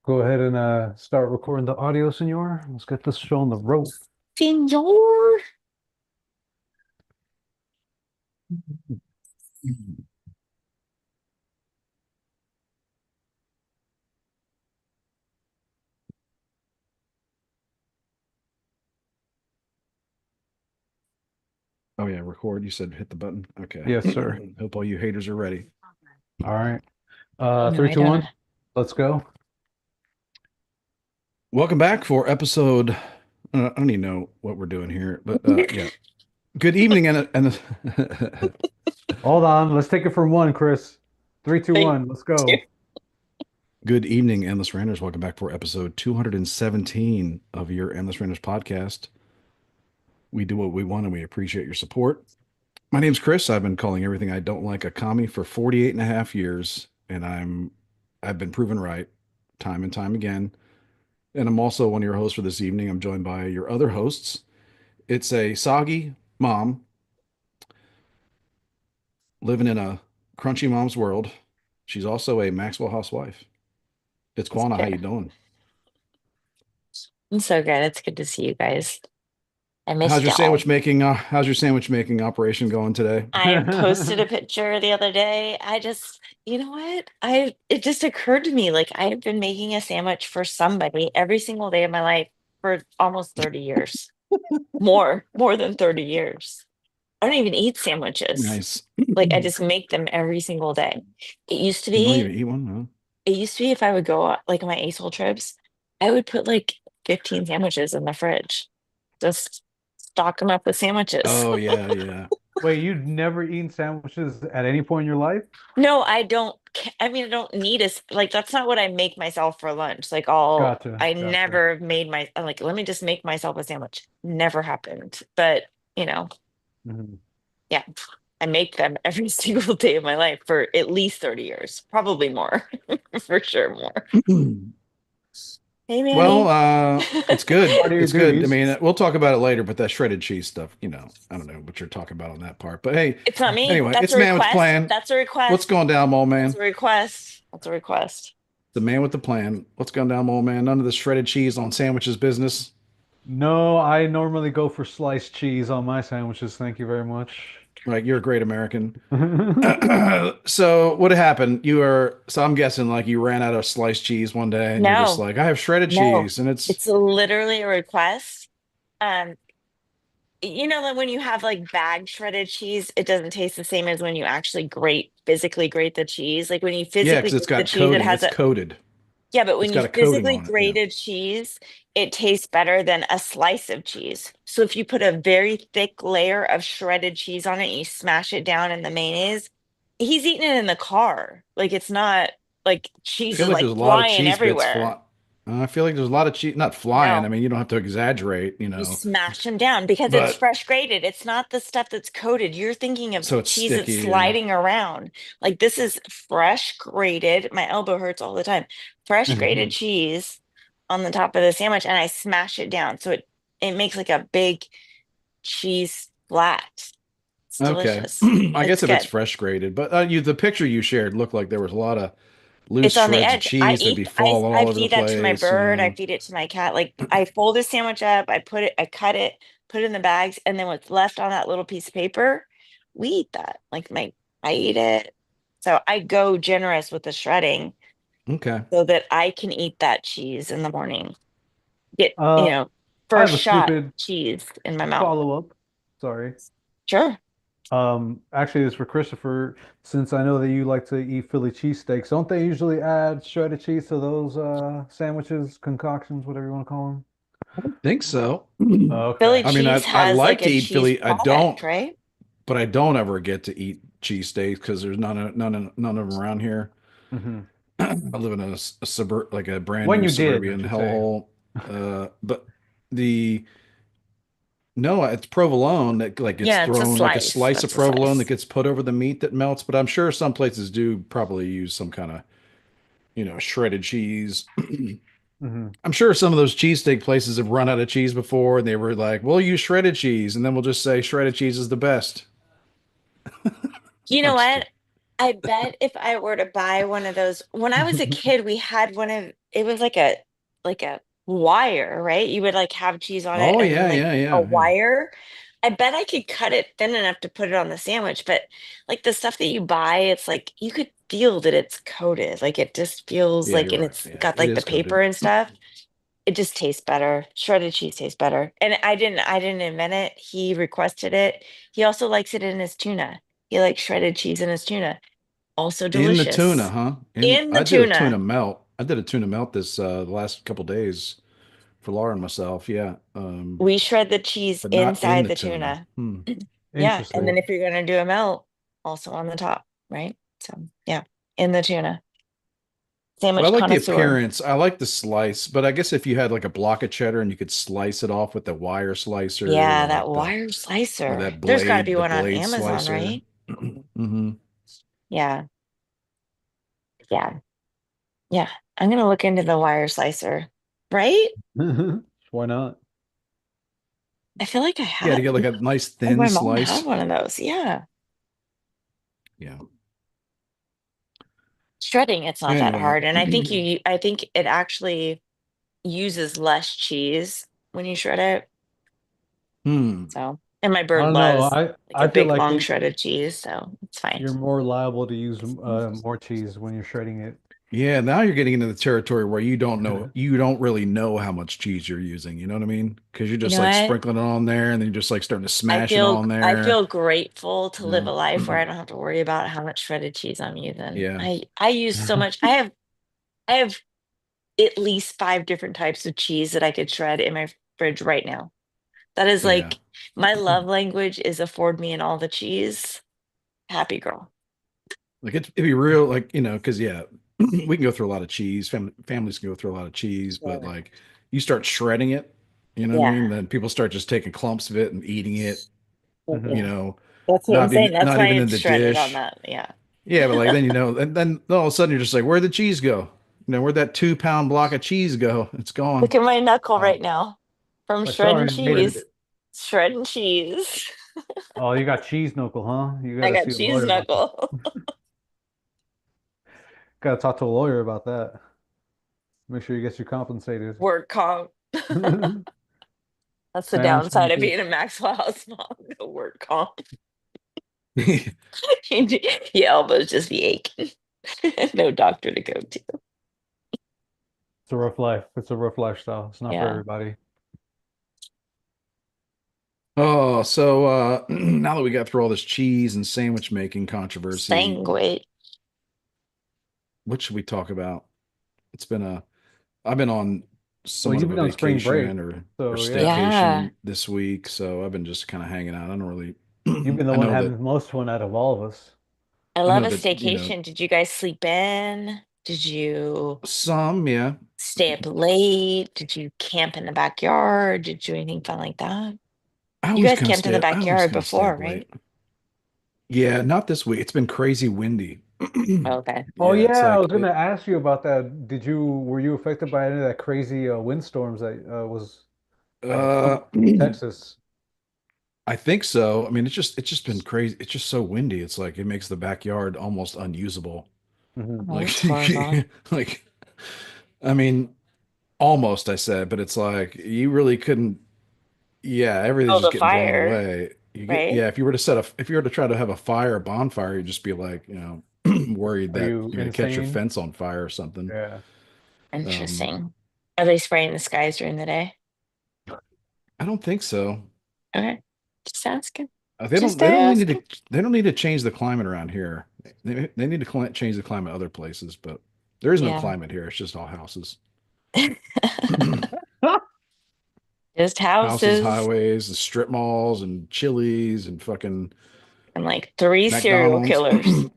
Go ahead and start recording the audio, senor. Let's get this show on the road. Senor. Oh yeah, record. You said hit the button. Okay. Yes, sir. Hope all you haters are ready. All right. Oh no, Three, I two, don't know. one. Let's go. Welcome back for episode. I don't even know what we're doing here, but yeah. Good evening and Hold on. Let's take it from one, Chris. Three, two, Three, one. Let's two. go. good evening, Endless Ranters. Welcome back for episode 217 of your Endless Ranters podcast. We do what we want and we appreciate your support. My name's Chris. I've been calling everything I don't like a commie for 48 and a half years, and I've been proven right time and time again. And I'm also one of your hosts for this evening. I'm joined by your other hosts. It's a soggy mom living in a crunchy mom's world. She's also a Maxwell housewife. It's It's Quana. How good. you doing? I'm so good. It's good to see you guys. I How's missed your y'all. sandwich making? How's your sandwich making operation going today? I posted a picture the other day. You know what? It just occurred to me like I have been making a sandwich for somebody every single day of my life for almost 30 years. More than 30 years. I don't even eat sandwiches. Nice. Like I just make them every single day. It used to You don't be even eat one, huh? It used to be if I would go like on my ASOL trips, I would put like 15 sandwiches in the fridge. Just stock them up with sandwiches. Oh yeah, yeah. Wait, you've never eaten sandwiches at any point in your life? No, I don't. I mean, I don't need like that's not what I make myself for lunch. Gotcha. I Gotcha. never made I'm like, let me just make myself a sandwich. Never happened. But, you know, Mhm. yeah, I make them every single day of my life for at least 30 years, probably more, for sure more. Hey, Well, Manny. it's good. Part of your It's good. I duties. mean, we'll talk about it later, but that shredded cheese stuff, I don't know what you're talking about on that part. But hey, It's not me. anyway, That's it's a man with the request. plan. That's a What's request. going down, mole That's man? a request. That's a request. The man with the plan. What's going down, mole man? None of this shredded cheese on sandwiches business. No, I normally go for sliced cheese on my sandwiches. Thank you very much. Right, you're a great American. So what happened? So I'm guessing like you ran out of sliced cheese one day and you're just No, like, I have shredded no. cheese, and it's It's literally a request. Um, you know that when you have like bagged shredded cheese, it doesn't taste the same as when you actually physically grate the cheese. Like when you yeah, physically because it's grate the got cheese, it coating. has It's a coated. yeah, but It's when you got a coating physically on it. Yeah. grated cheese, it tastes better than a slice of cheese. So if you put a very thick layer of shredded cheese on it and you smash it down in the mayonnaise, he's eating it in the car. Like it's not like I cheese feel is like like there's a lot of flying cheese bits everywhere. fly. I feel like there's a lot of cheese, not flying. I No, mean, you don't have to exaggerate, you smash them down because it's but fresh grated. It's not the stuff that's coated. You're thinking of so it's cheese that's sticky. Yeah. sliding around. Like this is fresh grated. My elbow hurts all the time. Fresh grated cheese on the top of the sandwich, and I smash it down. So it makes like a big cheese flat. It's Okay. delicious. I It's guess if it's good. fresh grated, but the picture you shared looked like there was a lot of loose It's on the shreds of edge. I cheese that'd be eat, I falling I all over the feed that to my place. bird. I feed it to my cat. Like I fold a sandwich up, I cut it, put it in the bags, and then what's left on that little piece of paper, we eat that. I eat it. So I go generous with the shredding Okay. so that I can eat that cheese in the morning. Get, Uh, I have first a shot stupid cheese in my mouth. follow-up. Sorry. Sure. Actually, it's for Christopher, since I know that you like to eat Philly cheesesteaks. Don't they usually add shredded cheese to those sandwiches, concoctions, whatever you want to call them? Think so. Philly Okay. I mean, cheese I has like like to a eat cheese Philly. I product, don't, right? but I don't ever get to eat cheesesteaks because there's none of them around here. Hmm. I live in a suburb, like a brand When new you did, I suburban should say. hellhole. But the no, it's provolone that like gets Yeah, it's a thrown like a slice. slice of That's a provolone that slice. gets put over the meat that melts. But I'm sure some places do probably use some kind of shredded cheese. Hmm. I'm sure some of those cheesesteak places have run out of cheese before, and they were like, "We'll use shredded cheese," and then we'll just say shredded cheese is the best. You know I'm just what? kidding. I bet if I were to buy one of those, when I was a kid, we had one of it was like a wire, right? You would like have cheese on it Oh and then yeah, like yeah, a yeah, yeah. wire. I bet I could cut it thin enough to put it on the sandwich, but like the stuff that you buy, it's like you could feel that it's coated. Like it just feels Yeah, like, you're and right. it's Yeah, got it like the is paper coated. and stuff. It just tastes better. Shredded cheese tastes better. And I didn't invent it. He requested it. He also likes it in his tuna. He likes shredded cheese in his tuna. Also In the tuna, delicious. huh? And In the I did a tuna tuna. melt. I did a tuna melt this the last couple days for Laura and myself. Yeah. We shred the cheese But not in inside the the tuna. tuna. Hmm. Yeah. And then Interesting. if you're gonna do a melt, also on the top, right? So yeah, in the tuna. But I Sandwich like the connoisseur. appearance. I like the slice. But I guess if you had like a block of cheddar and you could slice it off with the wire slicer Yeah, or that like the wire or slicer. that There's got to be blade, the one on blade Amazon, slicer. right? Hmm. Yeah. Yeah. Yeah. I'm gonna look into the wire slicer. Right? Why not? I feel like Yeah, to get like a nice thin my mom had slice. one of those. Yeah. Yeah. Shredding, it's not that Anyway. hard. And I think it actually uses less cheese when you shred it. Hmm. So, and my I bird don't know. loves I like a I feel big like long shredded cheese, so it's fine. you're more liable to use more cheese when you're shredding it. Yeah, now you're getting into the territory where you don't really know how much cheese you're using. You know what I mean? Because you're You just know like what? sprinkling it on there and then you're just like starting to smash it on I there. feel grateful to live Yeah. a life where I don't have to worry about how much shredded cheese I'm using. Yeah. I use so much. I have at least 5 different types of cheese that I could shred in my fridge right now. That is Yeah. like my love language is afford me and all the cheese. Happy girl. Like it'd be real, like, because yeah, we can go through a lot of cheese. Families can go through a lot of cheese, but Yeah. like you start shredding it, you know what I Yeah. mean? Then people start just taking clumps of it and eating it, you Mhm. know, That's what I'm saying. That's not why even in it's the shredded on dish. that. Yeah. Yeah, but like then and then all of a sudden you're just like, where'd the cheese go? Where'd that 2 pound block of cheese go? It's gone. Look at my knuckle Uh, right now from I saw shredding you made it. cheese. Shredding cheese. Oh, you got cheese knuckle, huh? You got I to got see a cheese lawyer about that. knuckle. Got to talk to a lawyer about that. Make sure you get you compensated. Work comp. That's the Sandwich downside of maker. being a Maxwell House mom. The work comp. Your elbows just be aching. No doctor to go to. It's a rough life. It's a rough lifestyle. It's not for Yeah. everybody. Oh, so now that we got through all this cheese and sandwich making controversy, Sandwich. what should we talk about? It's been a I've been on Well, somewhat you've of a been on spring break, vacation or so yeah, Yeah. staycation this week, so I've been just kind of hanging out. I don't really you've been the I one know that having the most fun out of all of us. I I love know a that, staycation. Did you guys sleep in? Did you some, yeah. stay up late? Did you camp in the backyard? Did you do anything fun like that? You guys camped in the I always backyard kind of stay before, up right? late. Yeah, not this week. It's been crazy windy. Okay. Oh Yeah, it's yeah, I was like gonna ask you about that. Were you affected by any of that crazy windstorms that was uh coming Texas? I think so. I mean, it's just been crazy. It's just so windy. It's like it makes the backyard almost unusable. Hmm. Oh, Like that's horrible. like I mean, almost I said, but it's like you really couldn't. Yeah, everything's Oh, just the getting blown fire, away. right? Yeah, if you were to try to have a fire, bonfire, you'd just be like, worried Are that you you're gonna catch your insane? fence on fire or something. Yeah. Um, Interesting. Are they spraying the skies during the day? I don't think so. Okay. Just asking. They don't. Just They don't need asking. to. They don't need to change the climate around here. They need to change the climate other places, but there is no Yeah. climate here. It's just all houses, Just houses, houses highways, the strip malls, and Chili's and fucking and like 3 serial McDonald's. killers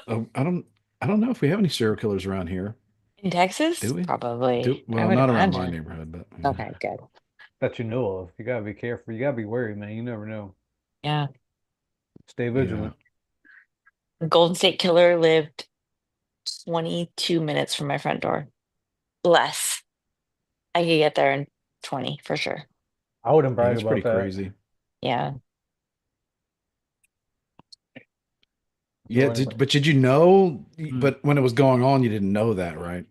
Oh, I don't know if we have any serial killers around here. in Texas? Do we? Probably. I Well, would not around my imagine. neighborhood, but yeah. Okay, good. That you know of. You gotta be careful. You gotta be wary, man. You never know. Yeah. Stay Yeah. vigilant. The Golden State Killer lived 22 minutes from my front door. Less. I could get there in 20 for sure. I wouldn't Yeah, brag that's pretty about that. crazy. Yeah. Yeah, or anything. but did you know? Mm. But when it was going on, you didn't know that, right?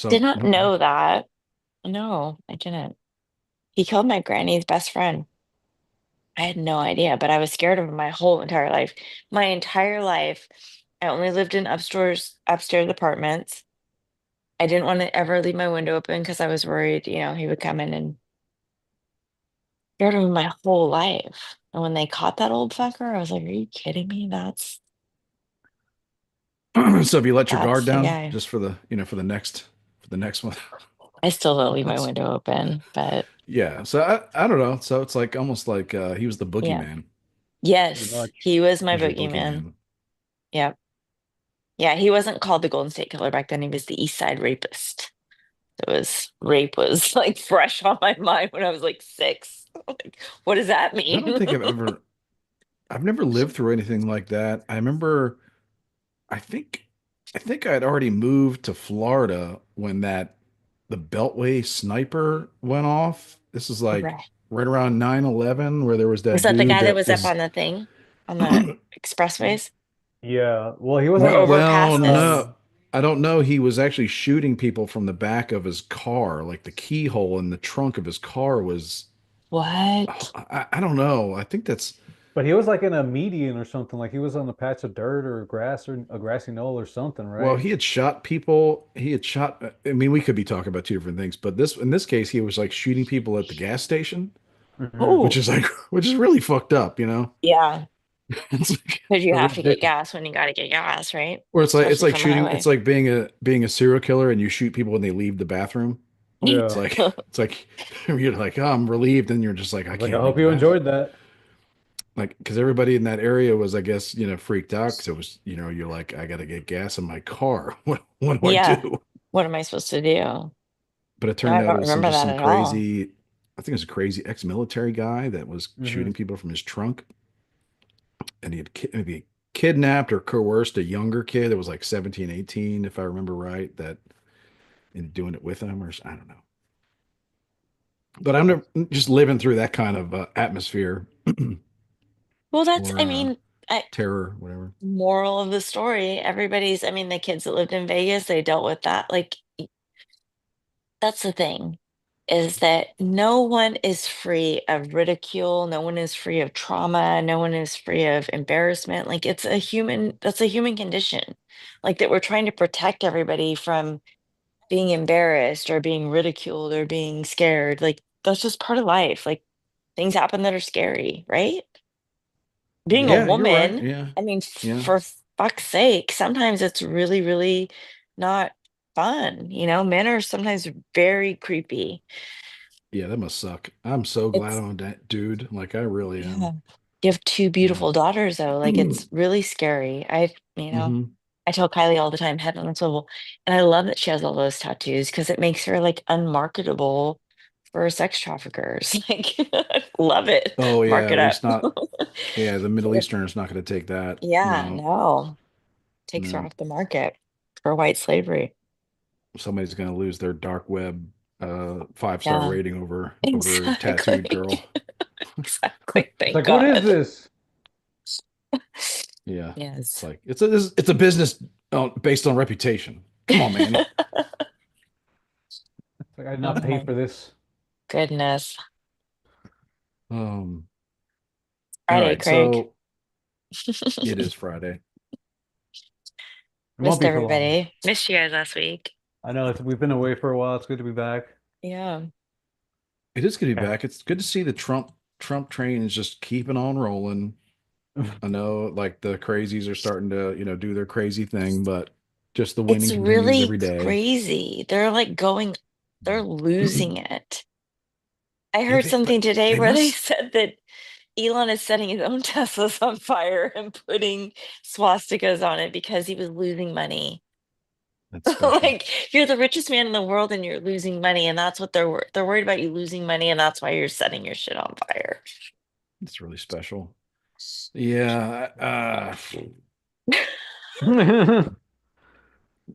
Did So not know that. No, I didn't. He killed my granny's best friend. I had no idea, but I was scared of him my whole entire life. My entire life, I only lived in upstairs apartments. I didn't want to ever leave my window open because I was worried, he would come in and scared of him my whole life. And when they caught that old fucker, I was like, "Are you kidding me? so if you let your guard That's the down guy." just for the for the next one. I still don't leave my That's window open, but yeah. So I don't know. So it's like almost like he was the yeah. boogeyman. Pretty Yes, much. he was my He's your boogeyman. boogeyman. Yep. Yeah, he wasn't called the Golden State Killer back then. He was the East Side Rapist. Rape was like fresh on my mind when I was like 6. Like, what does that I mean? don't think I've never lived through anything like that. I remember I think I think I had already moved to Florida when the Beltway sniper went off. This is like Right. right around 9/11 where there was Was that that the dude guy that that was up was on the thing on the expressways Yeah. Well, he or wasn't like well, overpasses? no. I don't know. He was actually shooting people from the back of his car. Like the keyhole in the trunk of his car was What? I don't know. I think that's but he was like in a median or something. Like he was on a patch of dirt or grass or a grassy knoll or something, well, right? he had shot people. He had shot. I mean, we could be talking about two different things, but in this case, he was like shooting people at the gas station, Hmm. which Oh, is like, which is really fucked up, you know? yeah. It's like, Because you So have to get ridiculous. gas when you got to get gas, right? where it's Especially like from the shooting. It's highway. like being a serial killer and you shoot people when they leave the bathroom. Yeah. It's like you're like, oh, I'm relieved, and you're just like, I I was like, I can't leave hope the you bathroom. enjoyed that. Like, because everybody in that area was, I guess, freaked out because it was, you're like, I got to get gas in my car. What do I Yeah. do? What am I supposed to do? No, But it turned I out it don't was remember that some at all. crazy, I think it was a crazy ex-military guy that was Hmm. shooting people from his trunk, and he had maybe kidnapped or coerced a younger kid that was like 17, 18, if I remember right, that in doing it with him, or I don't know. But I'm never, just living through that kind of atmosphere Well, I or mean, terror, whatever. moral of the story, I mean, the kids that lived in Vegas, they dealt with that. Like, that's the thing, is that no one is free of ridicule, no one is free of trauma, no one is free of embarrassment. Like, that's a human condition. Like, that we're trying to protect everybody from being embarrassed or being ridiculed or being scared. Like, that's just part of life. Like, things happen that are scary, right? Being a Yeah. Yeah, you're right. woman, Yeah, I mean, yeah, for fuck's sake, sometimes it's really, really not fun. Men are sometimes very creepy. yeah. That must suck. I'm so glad It's, I'm that dude. Like I really yeah. am. You have two Yeah. beautiful daughters, though. Like, it's really scary. Hmm. I tell Kylie all the time, head on a swivel. And I love that she has all those tattoos because it makes her like unmarketable for sex traffickers. Like, love it. Oh yeah, Mark at it up. least not. Yeah, the Middle Yep. Easterners not going to take that. Yeah, No, no. Takes her no. off the market for white slavery. Somebody's going to lose their dark web 5-star Yeah, rating over a tattooed exactly. girl. Exactly. It's Thank like, what is God. this? Yeah, it's Yes. like it's a business based on reputation. Come on, man. It's like I did not Oh pay my for this. goodness. Um. All Friday, right, Craig. so it is Friday. It won't Missed be for long. everybody. Missed you guys last week. I know we've been away for a while. It's good to be back. Yeah. It is good to be Yeah. back. It's good to see the Trump train is just keeping on rolling. I know like the crazies are starting to, do their crazy thing, but just the It's winning continues really every day. crazy. They're losing it. I Yeah, heard something but today they where they must. said that Elon is setting his own Teslas on fire and putting swastikas on it because he was losing money. That's special. Like, you're the richest man in the world and you're losing money, and that's what they're worried about, you losing money, and that's why you're setting your shit on fire. It's really special. Yeah.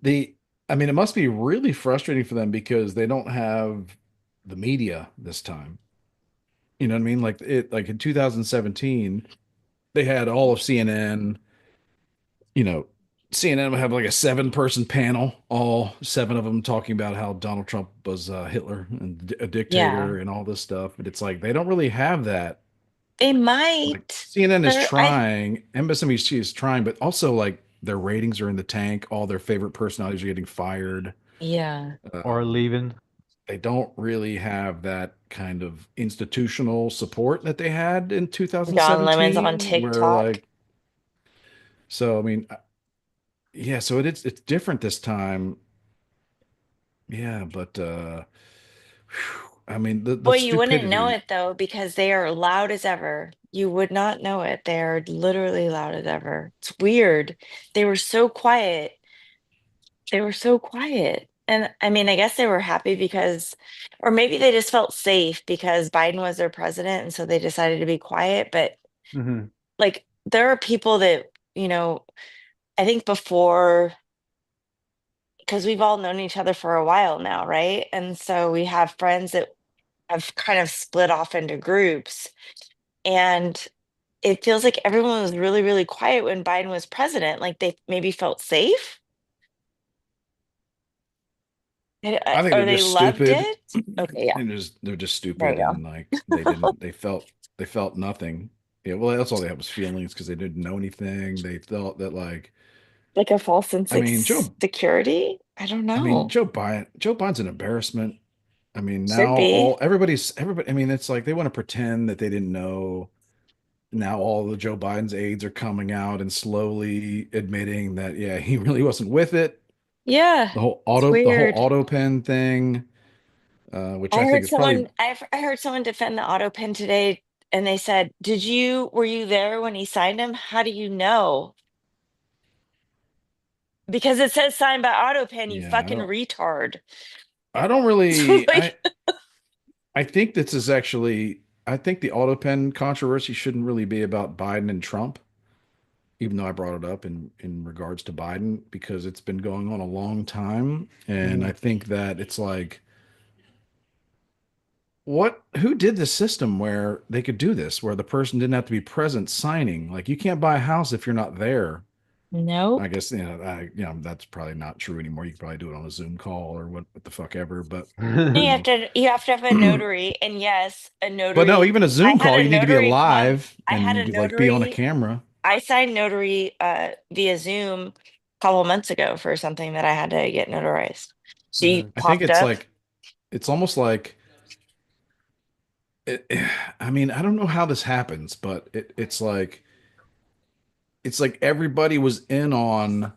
The I mean, it must be really frustrating for them because they don't have the media this time. You know what I mean? Like in 2017, they had all of CNN. you know, CNN would have like a 7-person panel, all 7 of them talking about how Donald Trump was Hitler and a Yeah. dictator and all this stuff. But it's like they don't really have that. They Like might. CNN is I trying, MSNBC is trying, but also like their ratings are in the tank. All their favorite personalities are getting fired. yeah. Or Um, leaving. they don't really have that kind of institutional support that they had in John Lemon's on 2017, where TikTok. like, so I mean, yeah, so it's different this time. Yeah, but I mean the Well, you wouldn't know stupidity. it though, because they are loud as ever. You would not know it. They are literally loud as ever. It's weird. They were so quiet. They were so quiet. And I mean, I guess they were happy because, or maybe they just felt safe because Biden was their president. And so they decided to be quiet. But Hmm. like, there are people that, you know, I think before, because we've all known each other for a while now, right? And so we have friends that have kind of split off into groups. And it feels like everyone was really, really quiet when Biden was president. Like they maybe felt safe, I think or they're they just loved stupid. it. Okay, yeah, And they're just there stupid, you and like they go. didn't they felt nothing. Yeah, well, that's all they had was feelings because they didn't know anything. They felt that like, Like a false sense I of mean, security. I don't know. Joe Biden's an embarrassment. I mean, Should now be. all everybody. I mean, it's like they want to pretend that they didn't know. Now all the Joe Biden's aides are coming out and slowly admitting that yeah, he really wasn't with it. Yeah, it's The whole weird. auto pen thing, which I I think heard is probably I heard someone defend the auto pen today, and they said, were you there when he signed him? How do you know? Because it says signed by auto pen, you yeah. fucking retard. I don't really Like, I think this is actually I think the auto pen controversy shouldn't really be about Biden and Trump, even though I brought it up in regards to Biden because it's been going on a long time, and I Hmm. think that it's like what who did this system where they could do this where the person didn't have to be present signing, like you can't buy a house if you're not there. I nope. guess that's probably not true anymore. You can probably do it on a Zoom call or what the fuck ever, but And you know. you have to have a notary. And yes, a But no, notary. even a I Zoom had call, a you need to be notary come. alive I had a and like be on a notary. camera. I signed notary via Zoom a couple months ago for something that I had to get notarized. She I think popped up. it's almost like it, I mean, I don't know how this happens, but it's like everybody was in on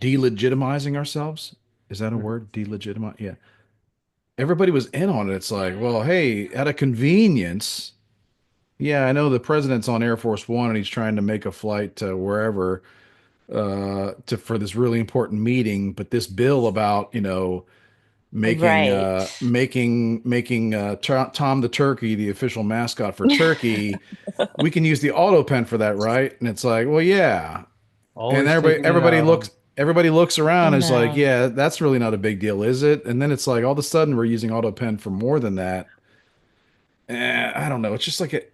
delegitimizing ourselves. Is that a word? Delegitimize? Yeah. Everybody was in on it. It's like, well, hey, at a convenience, yeah, I know the president's on Air Force One and he's trying to make a flight to wherever to for this really important meeting, but this bill about, Right. making Tom the turkey the official mascot for Turkey, we can use the auto pen for that, right? And it's like, well, yeah. And Always taking it out. everybody looks around and is like, No. yeah, that's really not a big deal, is it? And then it's like all of a sudden we're using auto pen for more than that. I don't know. It's just like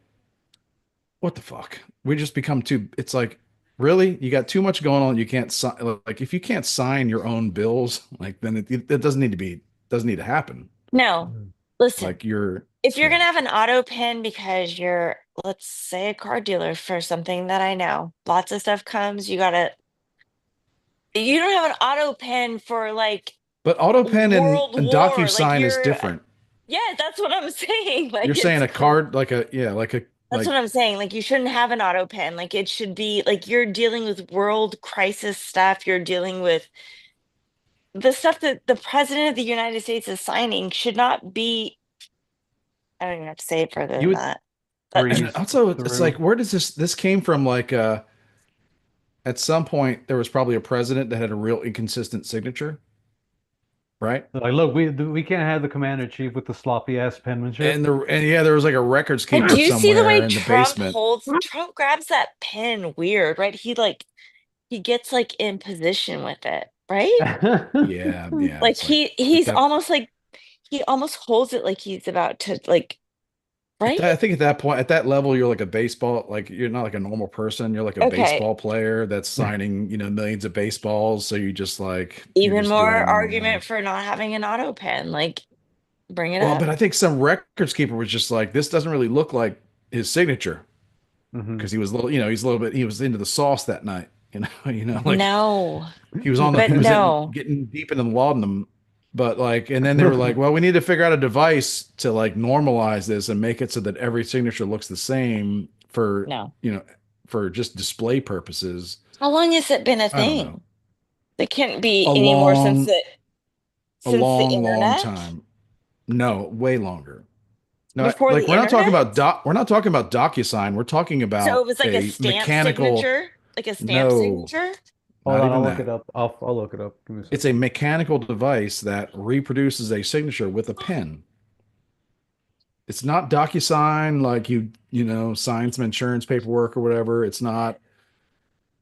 what the fuck? We just become too. It's like, really, you got too much going on. You can't sign. Like, if you can't sign your own bills, like, then it doesn't need to be, doesn't need to happen. No. Mm. Listen, Like, you're, if you're yeah. gonna have an auto pen because you're, let's say, a car dealer for something that I know, lots of stuff comes, you don't have an auto pen for like But AutoPen World and War. Like DocuSign is you're, different. yeah, that's what I'm saying. You're Like saying it's a card, like a, yeah, like a, That's what like, I'm saying. Like you shouldn't have an auto pen. Like it should be like you're dealing with world crisis stuff. You're dealing with the stuff that the president of the United States is signing should not be. I don't even have to say it further you than would, that. But and Breeze also it's through. like, where does this came from? Like, at some point, there was probably a president that had a real inconsistent signature, right? Like, look, we can't have the commander in chief with the sloppy ass penmanship. And yeah, there was like a records but do keeper you see the way somewhere in the basement. Trump grabs that pen weird, right? He gets like in position with it, right? Yeah, yeah. Like It's like at he's that almost like he almost holds it like he's about to like right? I think at that point, at that level, you're like a baseball, like you're not like a normal person. You're like a Okay. baseball player that's signing, millions of baseballs. So you just like, you're Even just more doing, argument for not having an auto pen. Like, bring it well, up. but I think some records keeper was just like, this doesn't really look like his signature Hmm. because he was a little, he's a little bit, he was into the sauce that night, like No, he but was in, no, getting deep into the laudanum. But like, and then they were like, well, we need to figure out a device to like normalize this and make it so that every signature looks the same for, no. you know, for just display purposes. How long has it been a I don't know. thing? It can't be A any more long, since the long internet? time. No, way longer. No, Before like the internet? we're not talking about DocuSign. We're talking So about it was like a a stamp mechanical, signature? Like a stamp no, signature? Hold not on, even I'll look it that. up. I'll look it up. Give me a It's a second. mechanical device that reproduces a signature with a pen. It's not DocuSign like sign some insurance paperwork or whatever. It's not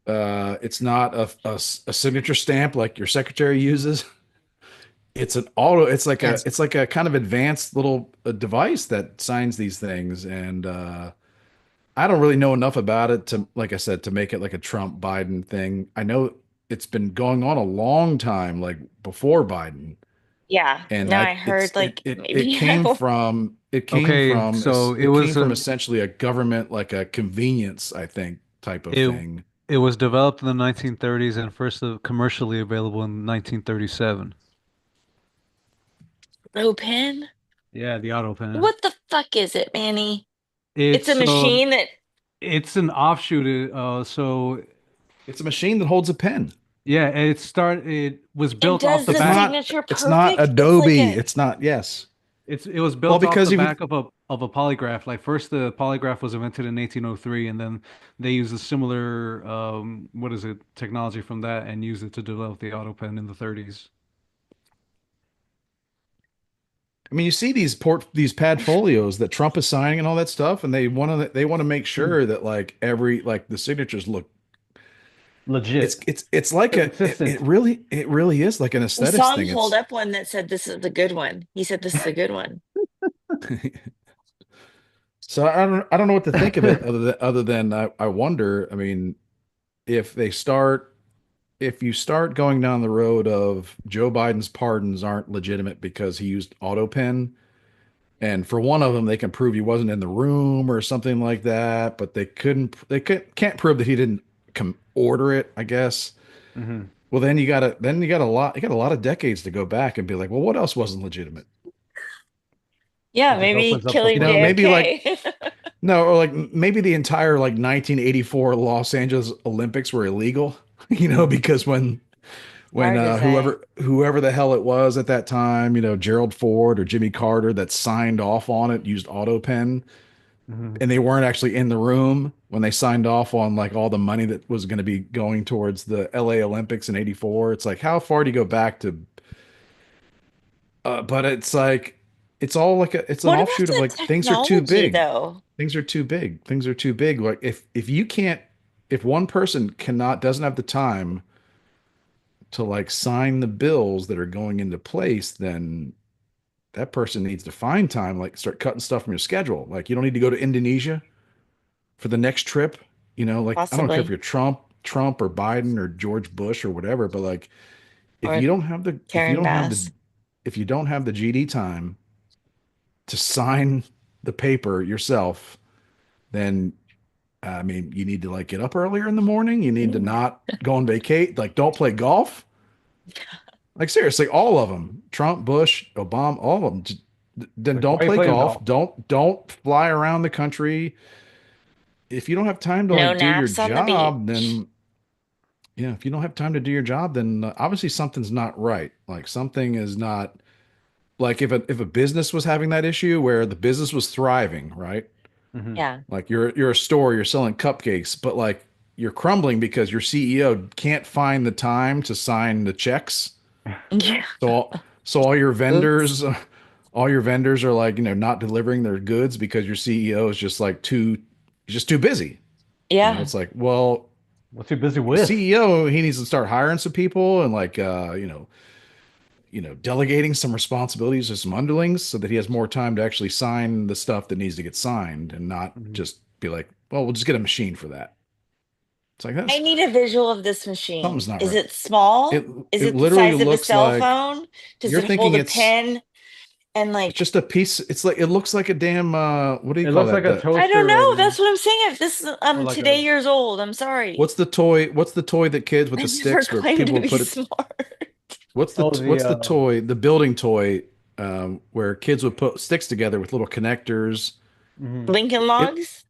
a signature stamp like your secretary uses. It's an auto, Yes. it's like a kind of advanced little device that signs these things. And I don't really know enough about it to, like I said, to make it like a Trump Biden thing. I know it's been going on a long time, like before Biden. Yeah. And No, I I heard like it maybe came Okay, so from essentially a government, like a convenience, I think, type of it thing. it was developed in the 1930s and first commercially available in 1937. Row pen? Yeah, the auto pen. What the fuck is it, Manny? It's a It's machine that it's an offshoot. So It's a machine that holds a pen. yeah, it was and built off does the the back. signature It's not perfect. It's like Adobe. a It's not, yes. It was Well, built off because the he would, back of a polygraph. Like first the polygraph was invented in 1803 and then they used a similar what is it, technology from that and used it to develop the auto pen in the 30s. I mean, you see these pad folios that Trump is signing and all that stuff, and they want to make sure that like every like the signatures look, Legit. it's like Consistent. it really is like an I aesthetics saw him thing. hold It's up one that said this is a good one. He said this is a good one. so I don't know what to think of it other than I wonder, I mean, if they start if you start going down the road of Joe Biden's pardons aren't legitimate because he used auto pen, and for one of them they can prove he wasn't in the room or something like that, but can't prove that he didn't order it, I guess. Hmm. Well, then you got a lot of decades to go back and be like, well, what else wasn't legitimate? Yeah, It just maybe opens up the killing Maybe like JFK. no, or like maybe the entire like 1984 Los Angeles Olympics were illegal, floodgates. because when Hard to say. whoever the hell it was at that time, Gerald Ford or Jimmy Carter that signed off on it used auto pen, Hmm. and they weren't actually in the room when they signed off on like all the money that was going to be going towards the LA Olympics in 84. It's like, how far do you go back to, but it's like it's all like it's an What about offshoot of the like things are too technology big. though? Things are too big. Things are too big. Like if you can't, if one person doesn't have the time to like sign the bills that are going into place, then that person needs to find time, like start cutting stuff from your schedule. Like you don't need to go to Indonesia for the next trip. Like I don't care if Possibly. you're Trump or Biden or George Bush or whatever, but like Or if you Karen don't have the Bass. GD time to sign the paper yourself, then I mean, you need to like get up earlier in the morning. You need to not go on vacate. Like, don't play golf. Like, seriously, all of them, Trump, Bush, Obama, all of them. Then Like, don't why are you play playing golf. golf? Don't fly around the country. If you don't have time to No like do your naps on the job, beach. then yeah, if you don't have time to do your job, then obviously something's not right. Like something is not like if a business was having that issue where the business was thriving, right? Hmm. Yeah. Like you're a store, you're selling cupcakes, but like you're crumbling because your CEO can't find the time to sign the checks. Yeah. So Oops. all your vendors are like, not delivering their goods because your CEO is just like just too busy. Yeah. It's like, well, What's he busy your with? CEO, he needs to start hiring some people and like delegating some responsibilities to some underlings so that he has more time to actually sign the stuff that needs to get signed and not Mhm. just be like, well, we'll just get a machine for that. It's like I that's need a visual of this machine. something's not Is right. it small? It Is it it the literally size of a looks cell like phone? Does you're it hold thinking a it's pen? And it's like, just a piece. It's like it looks like a damn what do you It call looks like that? a I don't toaster right know. now, That's what I'm saying. If this is, or I'm like today a years old. I'm sorry. What's the toy that kids with I the never sticks where claimed to people be put it smart. oh what's the the toy, the building toy where kids would put sticks together with little connectors. mhm. Lincoln It Logs?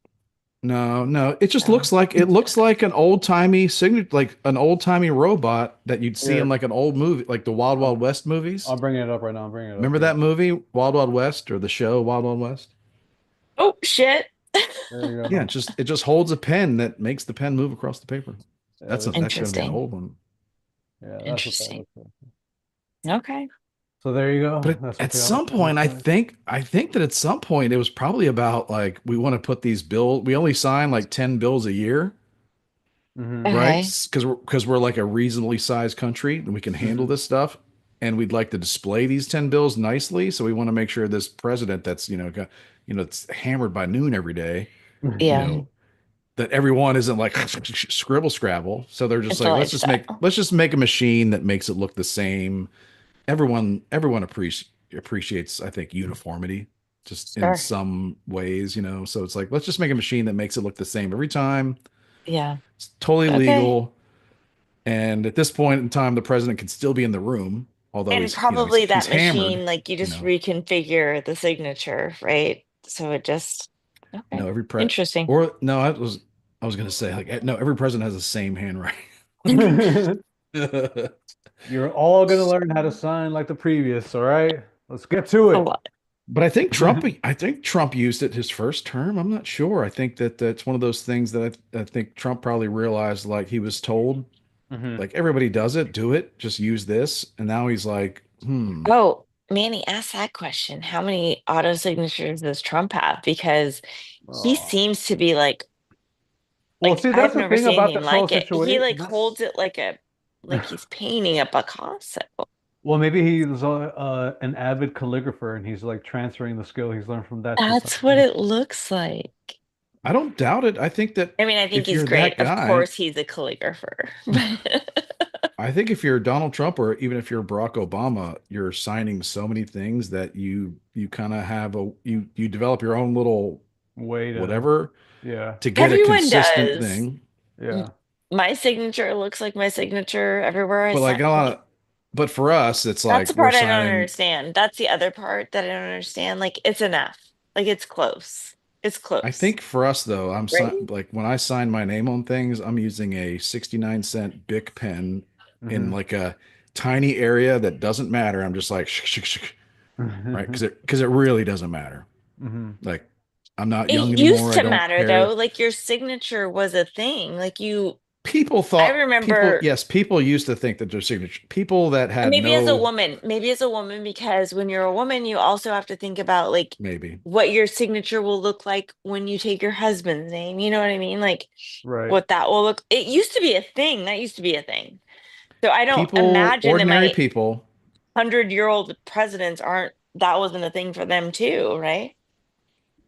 no, it just Oh. looks like an old timey signature, like an old timey robot that you'd see in Here, like an old movie, like the Wild I'll, Wild West movies. I'll bring it up right now. I'm bringing it up Remember here. that movie, Wild Wild West, or the show Wild Wild West? Oh, shit. There you Yeah, go. it just holds a pen that makes the pen move across the paper. Yeah, this That's is going to be an Interesting. old one. yeah, that's what that Interesting. looks like. Okay. So there you go. But That's what at the auto some pen point, looks like. I think that at some point it was probably about like we want to put these bills. We only sign like 10 bills a year, Hmm. right? Okay. Because we're like a reasonably sized country and we can handle Hmm. this stuff. And we'd like to display these 10 bills nicely. So we want to make sure this president that's, it's hammered by noon every day, you Yeah. know, that everyone isn't like scribble scrabble. So they're just It's a like, lifestyle. let's just make a machine that makes it look the same. Everyone appreciates, I think, uniformity just in Sure. some ways, So it's like, let's just make a machine that makes it look the same every time. Yeah. It's totally Okay. legal. And at this point in time, the president can still be in the room, although And probably he's that hammered. machine, like you You just know, reconfigure the signature, right? So it just, okay. no, every pre Interesting. or no, I was gonna say like no, every president has the same handwriting. You're all gonna learn how to sign like the previous, all right? Let's get to A it. lot. But I think Trump used it his first term. I'm not sure. I think that that's one of those things that I think Trump probably realized, like he was told, Hmm. like everybody does it, do it, just use this. And now he's like, Oh, Manny, ask that question. How many auto signatures does Trump have? Because he Oh. seems to be Well, see, that's I've the never thing seen about anything this whole like it. He situation. holds it like he's painting a Picasso. Well, maybe he's an avid calligrapher and he's like transferring the skill he's learned from that to That's what signing. it looks like. I don't doubt it. I think that I mean, I think if he's you're great. that Of guy, course, he's a calligrapher. I think if you're Donald Trump or even if you're Barack Obama, you're signing so many things that you kind of have you develop your own little Way to, whatever yeah, to get a Everyone consistent does. thing. yeah. My signature looks like my signature everywhere I But like sign. a lot Like, of, but for us, it's that's like the we're part I don't signing understand. That's the other part that I don't understand. Like, it's enough. Like, it's close. It's I close, think for us though, right? like when I sign my name on things, I'm using a 69-cent Bic pen in Hmm. like a tiny area that doesn't matter. I'm just like right? Because it really doesn't matter. Hmm. Like I'm not young It anymore. used I to don't matter though. care. Like, your signature was a thing. I People, remember. yes, people used to think that their signature, people that And had no, maybe as a woman, because when you're a woman, you also have to think about like maybe what your signature will look like when you take your husband's name. You know what I mean? Like Right. what that will look. It used to be a thing. That used to be a thing. So I don't people, imagine that ordinary my people 100-year-old presidents aren't, that wasn't a thing for them too, right?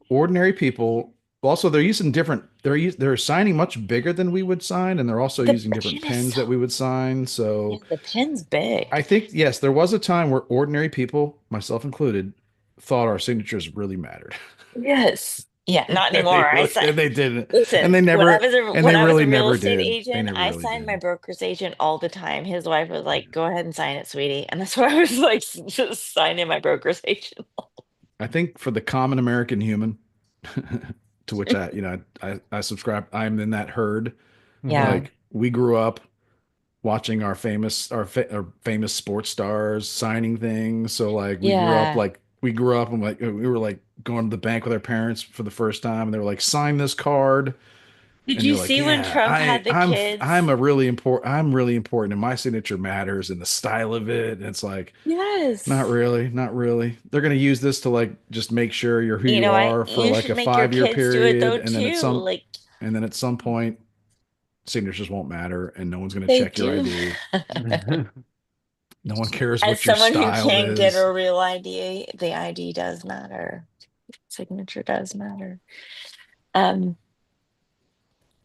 ordinary people. Also, they're signing much bigger than we would sign, and they're also The using different pen is pens so, that we would sign. yeah, So the pen's big. I think yes, there was a time where ordinary people, myself included, thought our signatures really mattered. Yes. Yeah, not And anymore. and they didn't, Listen, and when they I was really a real never estate did. They agent, never I really signed my did. broker's agent all the time. His wife was like, "Go ahead and sign it, sweetie," and that's why I was like, just signing my broker's agent. I think for the common American human, to which I subscribe, I'm in that herd. Yeah, Hmm. Like we grew up watching our famous sports stars signing things. So like yeah. we grew up and like we were like going to the bank with our parents for the first time, and they were like, sign this card, Did and you you're like, see when yeah, Trump had the I'm kids? a really important, I'm really important, and my signature matters, and the style of it. And it's like, Yes. not really. They're gonna use this to like just make sure you're who You you know what? are for You like should a make your 5 year kids do it period, though too. Like and then at some point signatures won't matter and no one's going to they check your do. ID. No one cares As what your someone who style can't get is. a real ID, the ID does matter. Signature does matter. Um,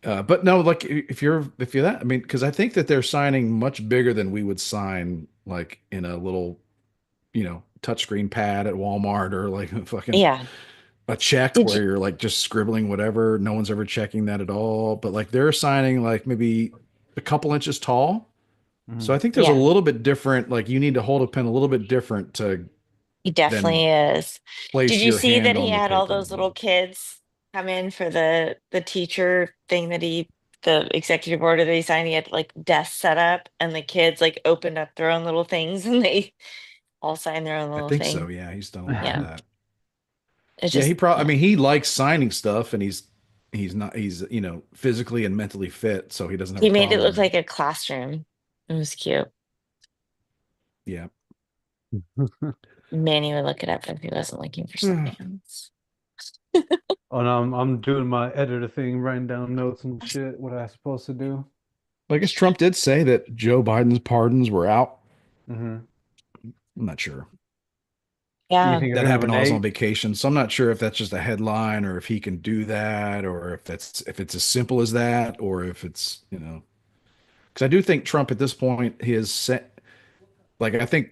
But no, like if you're that, I mean, because I think that they're signing much bigger than we would sign, like in a little, touchscreen pad at Walmart or like a fucking yeah. a check Did where you? you're like just scribbling whatever. No one's ever checking that at all. But like they're signing like maybe a couple inches tall. So Mhm. I think there's a Yeah, little bit different. Like you need to hold a pen a little bit different to he then definitely is. Did place you your see that hand he on the had all paper. those little kids come in for the teacher thing that the executive order that he signed? He had like desks set up, and the kids like opened up their own little things, and they all signed their own I little think so. thing. Yeah, he's done a lot of Yeah, that. it Yeah, just he probably. I yeah. mean, he likes signing stuff, and he's not. He's physically and mentally fit, so he doesn't have He a made it problem look with it. like a classroom. It was cute. Yeah. Manny would look it up if he wasn't looking for something else. Oh no, I'm doing my editor thing, writing down notes and shit. What I supposed to do? I guess Trump did say that Joe Biden's pardons were out. Hmm. I'm not sure. You Yeah, think it's That gonna happened while I was on renege? vacation, so I'm not sure if that's just a headline or if he can do that or if it's as simple as that or if it's because I do think Trump at this point he has set like I think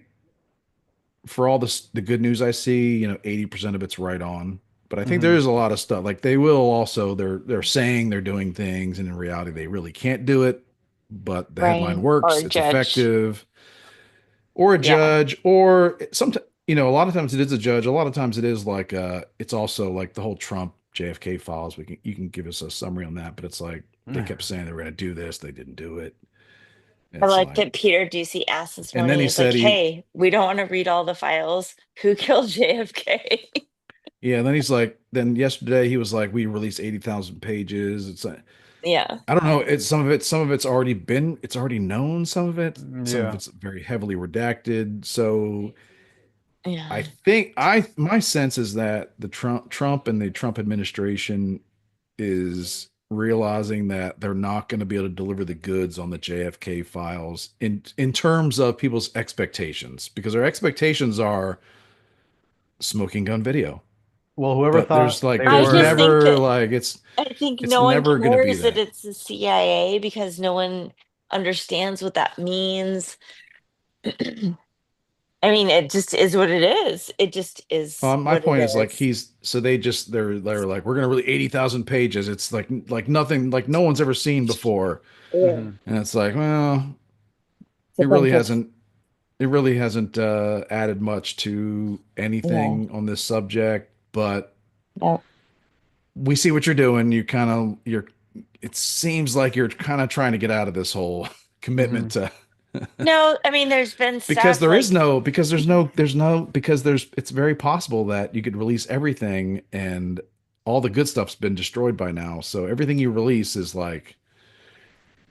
for all the good news I see, 80% of it's right on. But I think Hmm. there's a lot of stuff like they will also they're saying they're doing things and in reality they really can't do it, but the headline right. Or works, a it's judge. effective, or a Yeah. judge, or sometimes a lot of times it is a judge, a lot of times it is like it's also like the whole Trump JFK files. You can give us a summary on that, but it's like they kept saying they were going to do this, they didn't do it. I It's like like, that Peter Ducey asked this and then morning, he is like, said he hey, we don't want to read all the files. Who killed JFK? Yeah, and then he's like, then yesterday he was like, we released 80,000 pages. It's like, Yeah. I don't know. It's some of it's already it's already known. Some of Yeah. it's very heavily redacted. So I Yeah. think my sense is that the Trump and the Trump administration is realizing that they're not going to be able to deliver the goods on the JFK files in terms of people's expectations because their expectations are smoking gun video. Well, whoever But thought they I there's just were, think never that like I think it's no one never going to be cares that that. it's the CIA because no one understands what that means. I mean, it just is what it is. It just is My what it point is like is. they're like we're going to really 80,000 pages. It's like nothing like no one's ever seen before. Yeah. hmm And it's like, well, It's a bunch of it really hasn't added much to yeah. anything on this subject, but No. we see what you're doing. You're it seems like you're kind of trying to get out of this whole commitment hmm to No, I mean, there's been because stuff like it's very possible that you could release everything and all the good stuff's been destroyed by now. So everything you release is like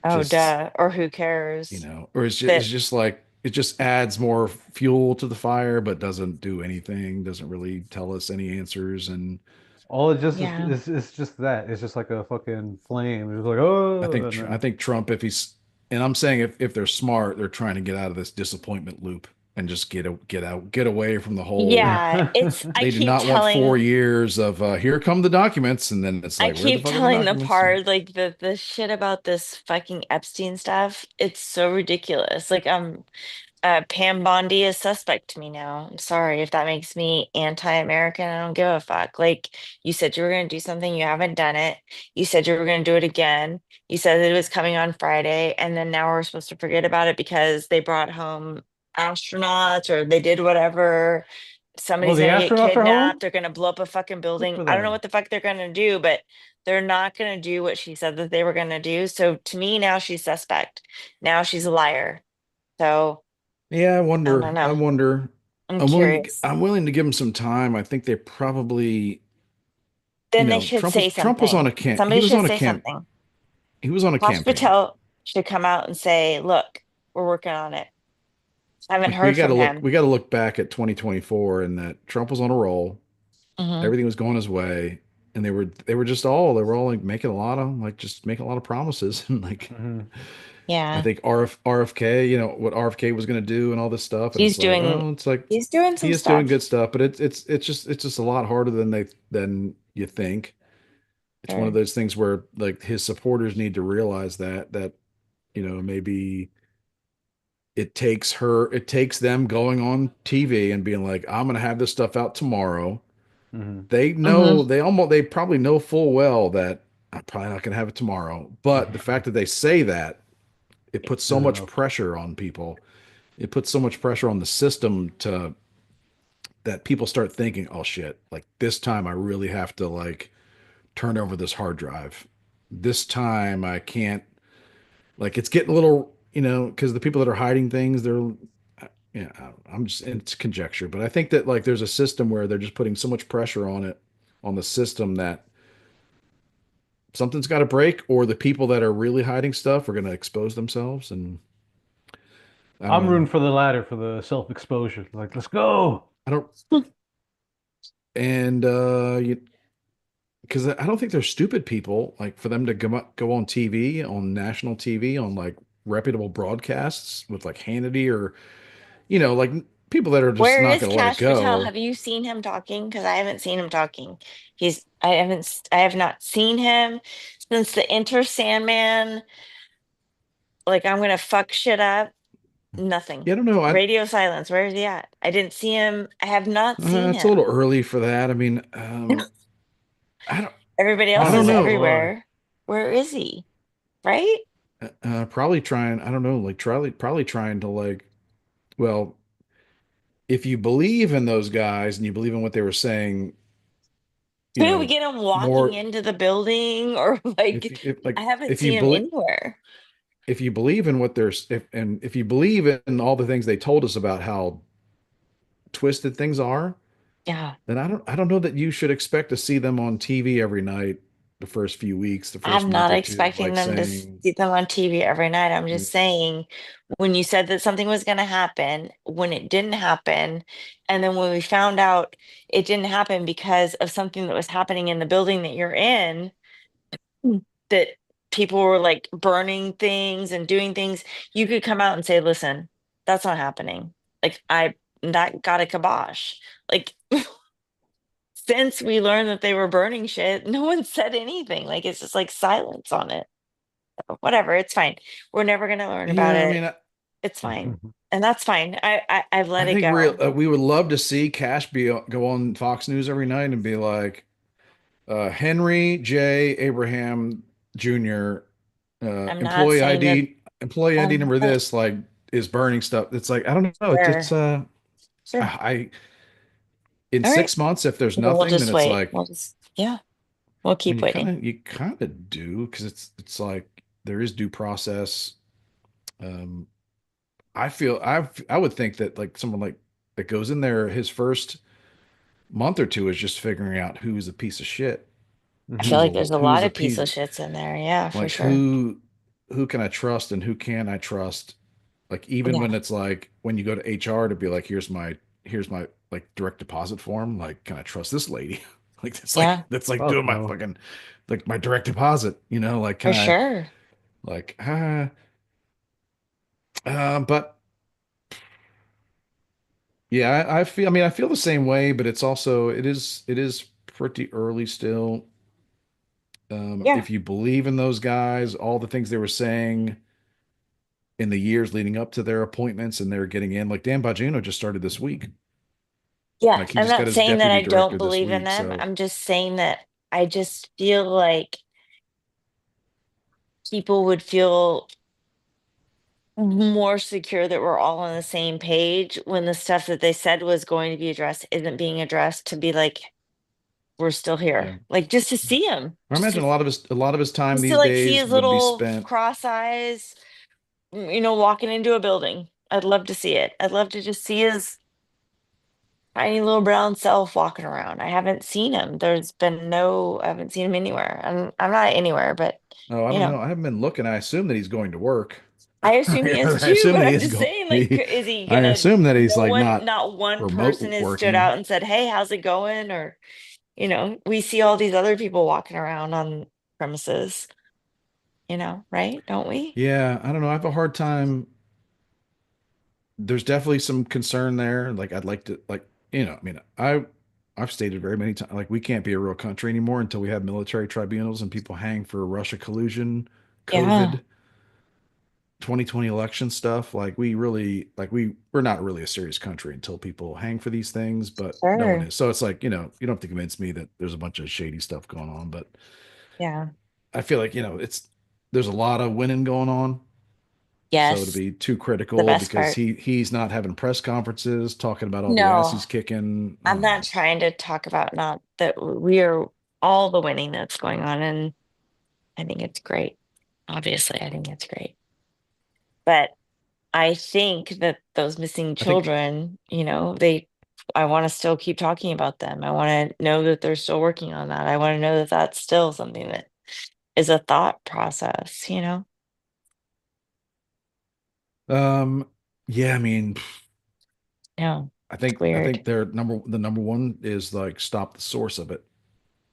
oh, just, duh, or who cares or that, it's just like it just adds more fuel to the fire, but doesn't do anything, doesn't really tell us any answers. And all it just is, yeah. it's just that. It's just like a fucking flame. It's like, oh, and I then think Trump, if he's, and I'm saying if they're smart, they're trying to get out of this disappointment loop and just get away from the whole. Yeah, it's I They do keep not want telling 4 years of here come the documents, and then it's I like, where the keep fuck are the telling the documents? part like the shit about this fucking Epstein stuff. It's so ridiculous. Like Pam Bondi is suspect to me now. I'm sorry if that makes me anti-American. I don't give a fuck. Like you said you were gonna do something, you haven't done it. You said you were gonna do it again. You said it was coming on Friday, and then now we're supposed to forget about it because they brought home astronauts or they did whatever. oh, Somebody's the gonna get astronauts are kidnapped. home. They're gonna blow up a fucking Good building. for I don't know them. what the fuck they're gonna do, but they're not gonna do what she said that they were gonna do. So to me, now she's suspect. Now she's a liar. So Yeah, I don't I know. wonder. I'm curious. I'm willing to give them some time. I think they probably, Then they should say Trump was on something. he Somebody was should on a say camp, something. he was on a Hosh campaign. Patel should come out and say, look, we're working on it. I haven't Like heard from him. we got to look back at 2024 and that Trump was on a roll. Hmm. Everything was going his way, and they were all like making a lot of like just making a lot of promises and like Hmm. I Yeah. think RFK, what RFK was going to do and all this stuff, and He's it's like, doing oh, it's like he's doing he some is doing stuff. good stuff, but it's just a lot harder than you think. It's one of Sure. those things where like his supporters need to realize that maybe it takes them going on TV and being like, I'm going to have this stuff out tomorrow. Hmm. Know they probably know full well that I'm probably not going to have it tomorrow, but the fact that they say that, it puts so Is much enough. pressure on people. It puts so much pressure on the system to that people start thinking, oh shit, like this time I really have to like turn over this hard drive. This time I can't, like, it's getting a little, because the people that are hiding things, yeah, I'm just, it's conjecture, but I think that like there's a system where they're just putting so much pressure on it, on the system, that something's got to break, or the people that are really hiding stuff are going to expose themselves. And I don't I'm rooting know. for the latter, for the self-exposure. Like, let's go. I don't, and because I don't think they're stupid people, like for them to go on TV, on national TV, on like reputable broadcasts with like Hannity, or like people that are just Where not is going to let it Cash Patel? go. Have you seen him talking? Because I haven't seen him talking. I have not seen him since the Enter Sandman, like I'm gonna fuck shit up. Nothing. Yeah, I don't know. Radio silence. Where is he at? I didn't see him. I have not seen It's a little him. early for that. I mean, I don't, Everybody I else don't is Oh know. boy. everywhere. Where is he? Right? Probably trying. I don't know. Like, probably trying to like. Well, if you believe in those guys and you believe in what they were saying, you Couldn't we know, get him walking more. into the building or If like if I like haven't if you seen him believe anywhere. if you believe in what there's if you believe in all the things they told us about how twisted things are, Yeah. then I don't know that you should expect to see them on TV every night the first few weeks, the first I'm month not or two, expecting like them to saying, see them on TV every night. I'm mm, just saying, when you said that something was going to happen, when it didn't happen, and then when we found out it didn't happen because of something that was happening in the building that you're in, that people were like burning things and doing things, you could come out and say, listen, that's not happening. Like, that got a kibosh. Like, since we learned that they were burning shit, no one said anything. Like, it's just like silence on it. Whatever, it's fine. We're never gonna learn about yeah, I it. mean, It's fine. And that's fine. I've let I it think go. we would love to see Cash go on Fox News every night and be like, Henry J. Abraham Jr. I'm not saying that Employee ID I'm number not this, like, is burning stuff. It's like, I don't know. sure. Sure. I in All right. 6 months, if there's We'll nothing, then just it's wait. like, Yeah, we'll I mean, keep waiting. you kind of do, because it's like there is due process. Um, I would think that like someone like that goes in there, his first month or two is just figuring out who's a piece of shit, I feel like Hmm. there's a who's lot a of piece piece, of shits in there. Yeah, for like sure. who can I trust and who can I trust? Like, even Yeah. when it's like when you go to HR to be like, here's my like direct deposit form. Like, can I trust this lady? Like, Yeah, that's like doing Fuck my no. fucking, like, my direct deposit. Like, can for I, sure. like, but yeah, I mean, I feel the same way, but it is pretty early still. Yeah. If you believe in those guys, all the things they were saying in the years leading up to their appointments and they're getting in, like Dan Bongino just started this week. Yeah. Like, he I'm just got not his saying that deputy I don't director this believe in week. them. So I'm just saying that I just feel like people would feel more secure that we're all on the same page when the stuff that they said was going to be addressed isn't being addressed, to be like, we're still yeah, here. Like, just to see him, I imagine a lot of his time just to these like see days his would be little spent. cross eyes, walking into a building. I'd love to see it. I'd love to just see his tiny little brown self walking around. I haven't seen him. I haven't seen him anywhere. I'm not anywhere, but Oh, I you don't know, know. I haven't been looking. I assume that he's going to work. I assume he is I too, assume but that he I'm is just going. saying, like, is he I gonna, assume that he's no like one, not not one person remote has stood working. out and said, hey, how's it going? Or, we see all these other people walking around on premises, right? Don't we? Yeah, I don't know. I have a hard time. There's definitely some concern there. Like I'd like to like, I mean, I've stated very many times like we can't be a real country anymore until we have military tribunals and people hang for Russia collusion, Yeah, COVID, 2020 election stuff. Like we really like we're not really a serious country until people hang for these things, but no one sure. is. So it's like, you don't have to convince me that there's a bunch of shady stuff going on, but Yeah. I feel like, it's there's a lot of winning going on. So to Yes, be too the critical best because part. he's not having press conferences talking about all the ass No, he's kicking. I'm not trying to talk about not that we are all the winning that's going on, and I think it's great. Obviously, I think it's great. But I think that those missing I think children, I want to still keep talking about them. I want to know that they're still working on that. I want to know that that's still something that is a thought process. um yeah, I mean, Yeah, I it's think I weird. think the number one is like stop the source of it.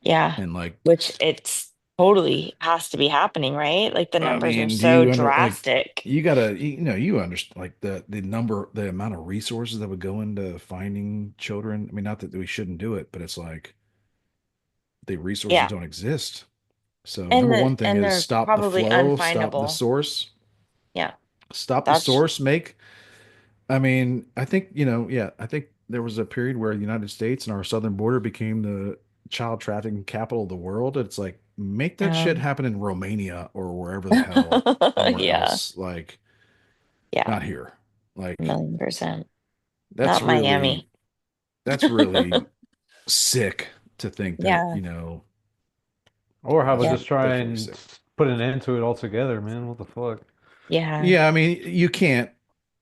Yeah, And like which it's totally has to be happening, right? Like the I numbers are mean, do so you under like drastic. you gotta you understand like the amount of resources that would go into finding children. I mean, not that we shouldn't do it, but it's like the resources Yeah. don't exist. So And number the one thing and is they're stop the probably flow, stop the unfindable. source, Yeah. stop the That's source, make I mean, I think, yeah, I think there was a period where the United States and our southern border became the child trafficking capital of the world. It's like, make that shit um happen in Romania or wherever the hell, somewhere yeah. else. Like, Yeah. not here. Like, 1,000,000%. that's Not really, Miami. that's really sick to think that, Yeah. Or how yeah, about Yeah. just try that's really and sick. put an end to it altogether, man? What the fuck? Yeah. Yeah, I mean, you can't,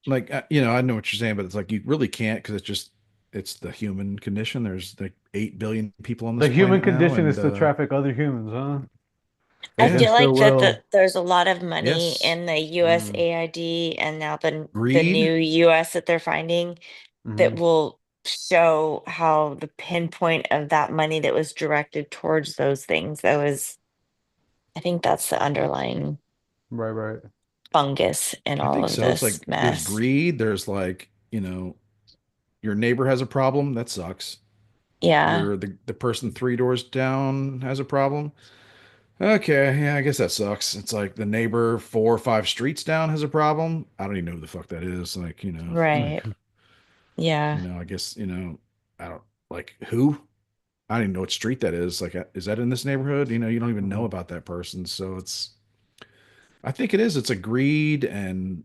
like, I know what you're saying, but it's like, you really can't because it's the human condition. There's like 8 billion people on this The human planet now. condition And, is to traffic other humans, huh? I Against feel yeah. their like that will. there's a lot of money Yes. in the Mm, USAID and now the Greed. new US that they're finding that hmm. will show how the pinpoint of that money that was directed towards those things, I think that's the underlying Right, right. fungus in I all think of so. It's this like there's mess. greed. There's like, your neighbor has a problem. That sucks. Yeah, The person three doors down has a problem. Okay, yeah, I guess that sucks. It's like the neighbor four or five streets down has a problem. I don't even know who the fuck that is. Like, right. Yeah, I guess, I don't like who? I don't even know what street that is. Like, is that in this neighborhood? You don't even know Mhm. about that person. So I think it is. It's a greed and,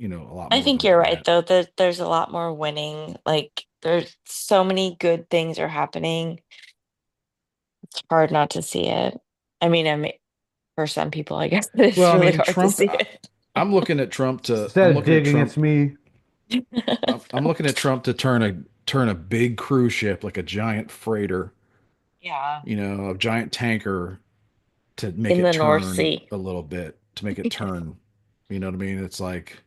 a lot I more think than you're right that. though that there's a lot more winning. Like there's so many good things are happening. It's hard not to see it. I mean, for some people, I guess it's Well, I really mean, hard to Trump. see it. I'm Instead of looking at digging, Trump. it's me. I'm looking at Trump to turn a big cruise ship like a giant freighter, Yeah, a giant tanker to make in it the North turn Sea. a little bit, to make it turn. You know what I mean? It's like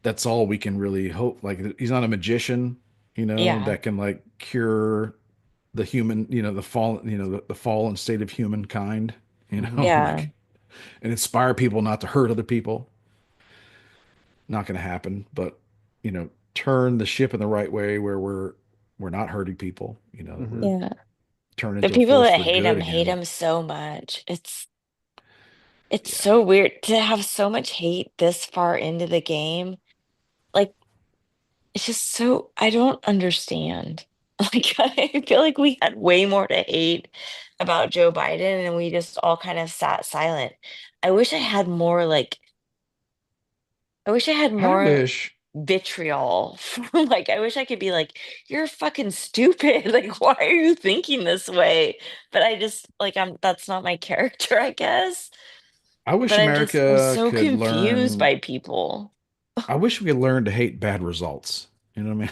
that's all we can really hope. Like he's not a magician, Yeah, that can like cure the human, the fall, the fallen state of humankind, Hmm. yeah, like and inspire people not to hurt other people. Not going to happen, but turn the ship in the right way where we're not hurting people, that we're Hmm. yeah. turn The into a people force that for good hate again. him so much. It's Yeah. so weird to have so much hate this far into the game. Like it's just so I don't understand. Like I feel like we had way more to hate about Joe Biden and we just all kind of sat silent. I wish I had more I wish I had I more wish vitriol. Like I wish I could be like, you're fucking stupid. Like why are you thinking this way? But I just like I'm that's not my character, I guess. I wish But I'm America so could confused learn by people. I wish we could learn to hate bad results. You know what I mean?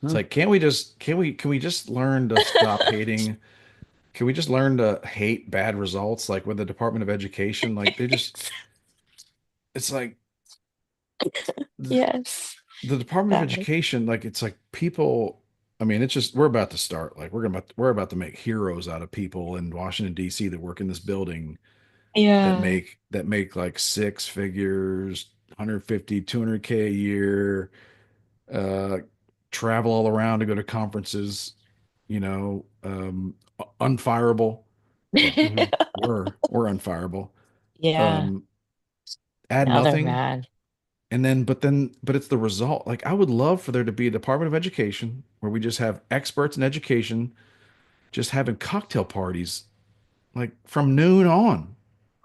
It's like can we just learn to stop hating? Can we just learn to hate bad results like with the Department of Education? Like it's like the Yes. the Department of That Education, like it's like people. I mean, it's just we're about to start. Like we're about to make heroes out of people in Washington D.C. that work in this building Yeah. that make like six figures, 150, 200K a year, uh, travel all around to go to conferences, unfireable. Well, Hmm. we're unfireable. Yeah. Um, add Now they're nothing, mad. and but it's the result. Like I would love for there to be a Department of Education where we just have experts in education just having cocktail parties like from noon on.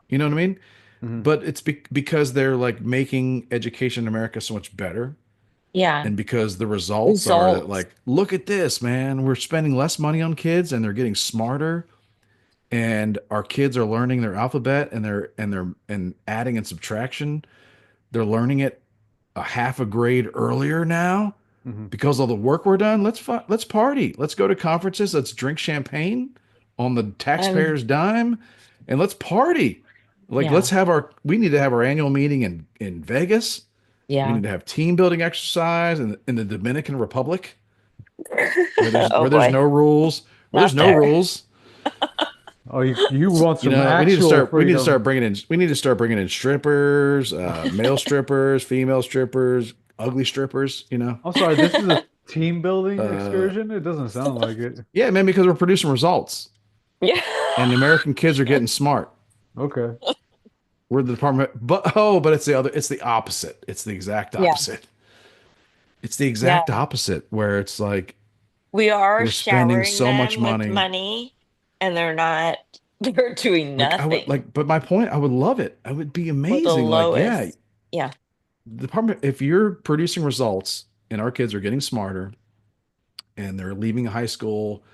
You know what I mean? Hmm. But it's because they're like making education in America so much better. Yeah. And because the results are that, Results. like, look at this, man, we're spending less money on kids and they're getting smarter and our kids are learning their alphabet and adding and subtraction. They're learning it a half a grade earlier now Hmm. because of the work we're done. Let's party. Let's go to conferences. Let's drink champagne on the Um, taxpayers' dime, and let's party. Like yeah. we need to have our annual meeting in Vegas. We Yeah. need to have team building exercise in the Dominican Republic Oh where there's boy. no rules, where there's Not no there. rules. Oh, you want You some know, actual we need to freedom? start bringing in strippers, male strippers, female strippers, ugly strippers, I'm sorry, this is a team building Uh, excursion? It doesn't sound like it. yeah, man, because we're producing results Yeah. and the American kids are getting smart. Okay. We're the department, but it's the opposite. It's the exact Yeah. opposite. It's the Yeah. exact opposite where it's like We are we're spending showering so much them with money. money and they're not, they're doing nothing. But my point, I would love it. I would be We're the amazing. Like, yeah, lowest. Yeah. the department, if you're producing results and our kids are getting smarter and they're leaving high school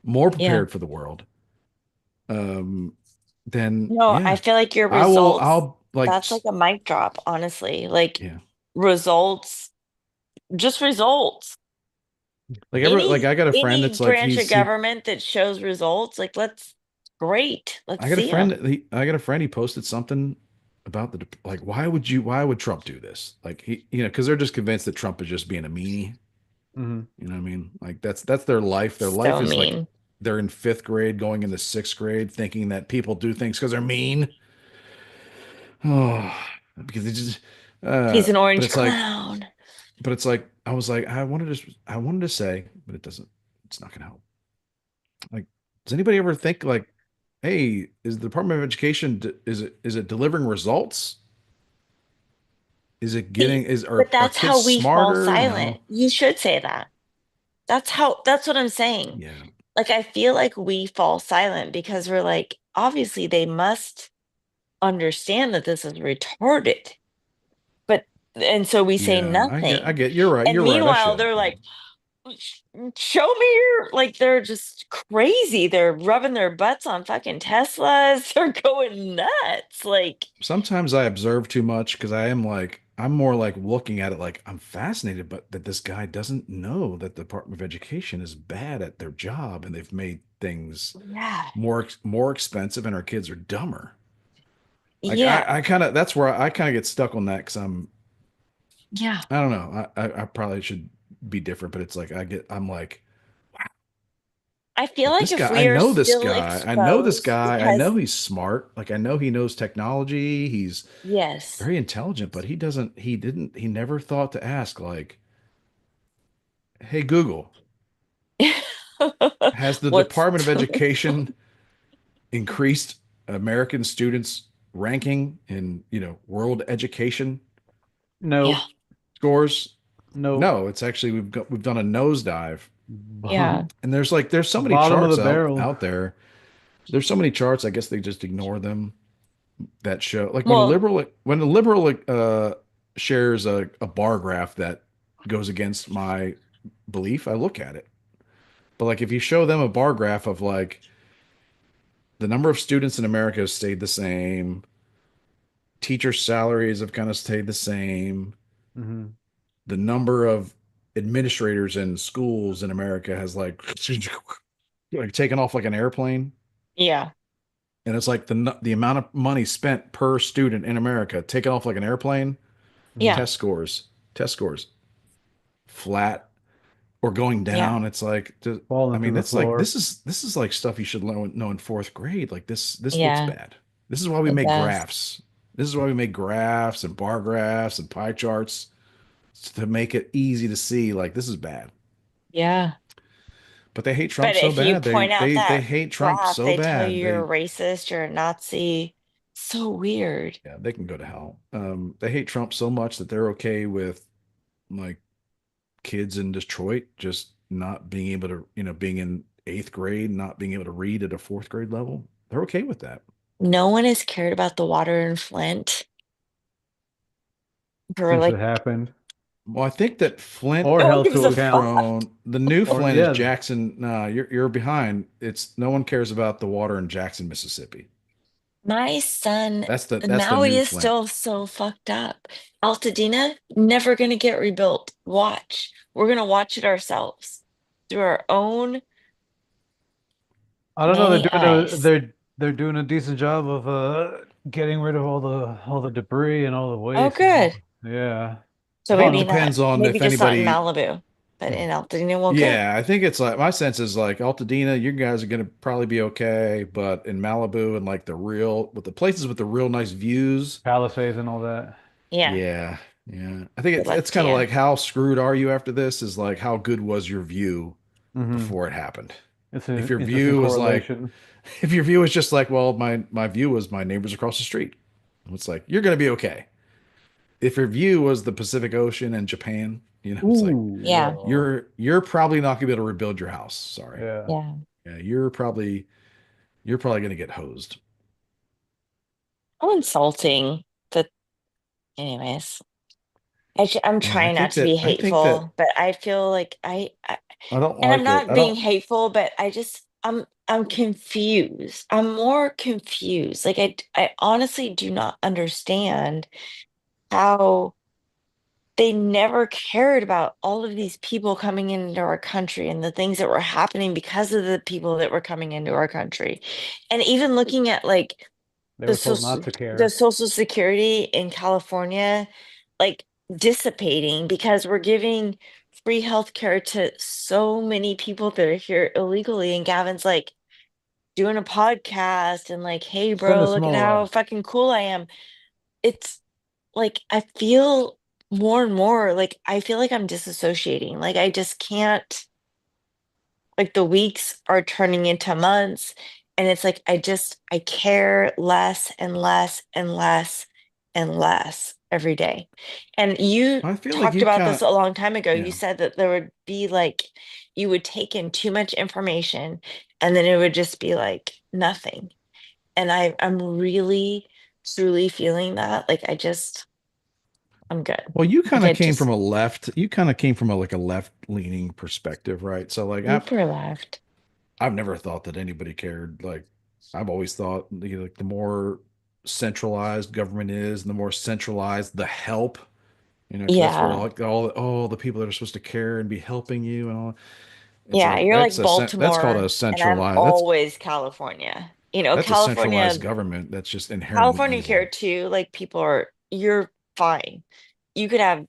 more Yeah. prepared for the world, um, then No, I yeah, feel like your results, I'll like, that's like a mic drop, honestly. Like yeah, results, just results. like I got a friend Any that's like, branch of government that shows results, like let's great. Let's see them. I got a friend, he posted something about like, why would Trump do this? Like, because they're just convinced that Trump is just being a meanie. Hmm. You know what I mean? Like that's their life. Their life So is like mean. they're in fifth grade, going into sixth grade, thinking that people do things because they're mean. Oh, because they just. He's an But orange it's like, clown. I was like, I wanted to say, but it doesn't. It's not going to help. Like, does anybody ever think like, hey, is the Department of Education is it delivering results? Is it See, getting is but are that's kids how we fall smarter? silent. No. You should say that. That's what I'm saying. Yeah. Like, I feel like we fall silent because we're like, obviously, they must understand that this is retarded. But, and so we say Yeah. I nothing. get And you're right. I meanwhile, should. they're Yeah. like, Show me your," like, they're just crazy. They're rubbing their butts on fucking Teslas. They're going nuts. Like, Sometimes I observe too much because I'm more like looking at it like I'm fascinated, but that this guy doesn't know that the Department of Education is bad at their job and they've made things yeah. more expensive and our kids are dumber. Like Yeah. I kind of that's where I kind of get stuck on that because Yeah. I don't know. I probably should be different, but it's like I'm I feel like like this if guy. I we are know this still guy. I know this exposed guy. I because, know he's smart. Like I know he knows technology. He's yes. very intelligent, but he never thought to ask like, "Hey Google, has the What's, Department of Education increased American students' ranking in, world education yeah. No, scores?" no. No, it's actually we've done a nosedive. Yeah. And there's so many Bottom of the charts barrel. out there. There's so many charts, I guess they just ignore them that show like Well, when a liberal shares a bar graph that goes against my belief, I look at it. But like if you show them a bar graph of like the number of students in America has stayed the same, teacher salaries have kind of stayed the same, Hmm. the number of administrators in schools in America has like taken off like an airplane. yeah. And it's like the amount of money spent per student in America taken off like an airplane. Hmm. Yeah. Test scores, flat or going Yeah, down. It's like, I Falling mean, through the that's like floor. this is like stuff you should know in fourth grade. Like this looks yeah, bad. This is why we it make does. graphs. This is why we make graphs and bar graphs and pie charts to make it easy to see. Like this is bad. Yeah. But they hate Trump But so if you bad. point out They that hate Trump graph, so they tell you bad. you're a They racist, you're a Nazi. So weird. Yeah, they can go to hell. They hate Trump so much that they're okay with like kids in Detroit just not being able to, being in eighth grade, not being able to read at a fourth grade level. They're okay with that. No one has cared about the water in Flint for Since it like happened, Well, I think that Flint or no one held gives to a is account, fuck. prone. The new or Flint is yeah, Jackson. No, you're behind. It's no one cares about the water in Jackson, Mississippi. My son, That's the Maui new is Flint. still so fucked up. Altadena, never gonna get rebuilt. Watch. We're gonna watch it ourselves through our own I don't know. nanny eyes. They're doing a decent job of getting rid of all the debris and all the Oh, waste and all. good. Yeah, So Well, it maybe um, not, depends on maybe if just not in anybody. Malibu, but in Altadena, well, good. Yeah, I think it's like my sense is like Altadena, you guys are gonna probably be okay, but in Malibu and like with the places with the real nice views, Palisades and all that. Yeah. yeah, yeah. I think Good luck it's to kind of you. like how screwed are you after this is like how good was your view Hmm. before it happened. It's If an your interesting view was like correlation. if your view is just like, well, my view was my neighbors across the street. It's like you're gonna be okay. If your view was the Pacific Ocean and Japan, it's like Ooh, Yeah. you're probably not gonna be able to rebuild your house. Sorry. yeah. Yeah. Yeah, you're probably gonna get hosed. How insulting that, anyways. I'm Yeah, trying not to be I think that hateful, but I feel like I don't and I'm like it. not I being don't hateful, but I'm confused. I'm more confused. Like I honestly do not understand how they never cared about all of these people coming into our country and the things that were happening because of the people that were coming into our country. And even looking at like They the were told social not to the care. social security in California like dissipating because we're giving free healthcare to so many people that are here illegally, and Gavin's like doing a podcast and like, hey Send a bro, look at small how fucking cool I am. It's like I feel more and more like I feel like I'm disassociating. Like I just can't, like the weeks are turning into months, and it's like I care less and less and less and less every day. And you I feel like talked you about kind this of a long time ago. You yeah. said that there would be like you would take in too much information and then it would just be like nothing. And I'm really truly feeling that. Like I'm good. Well, you Like kind of I came from just a left. You kind of came from a like a left leaning perspective, right? So like super left. I've never thought that anybody cared. Like I've always thought like the more centralized government is, and the more centralized the help, because that's where Yeah. like all the people that are supposed to care and be helping you and all. It's Yeah, like you're like that's called a Baltimore, and I'm centralized. always California. That's a centralized California, government that's just inherently California care evil. too. Like people are, you're fine. You could have,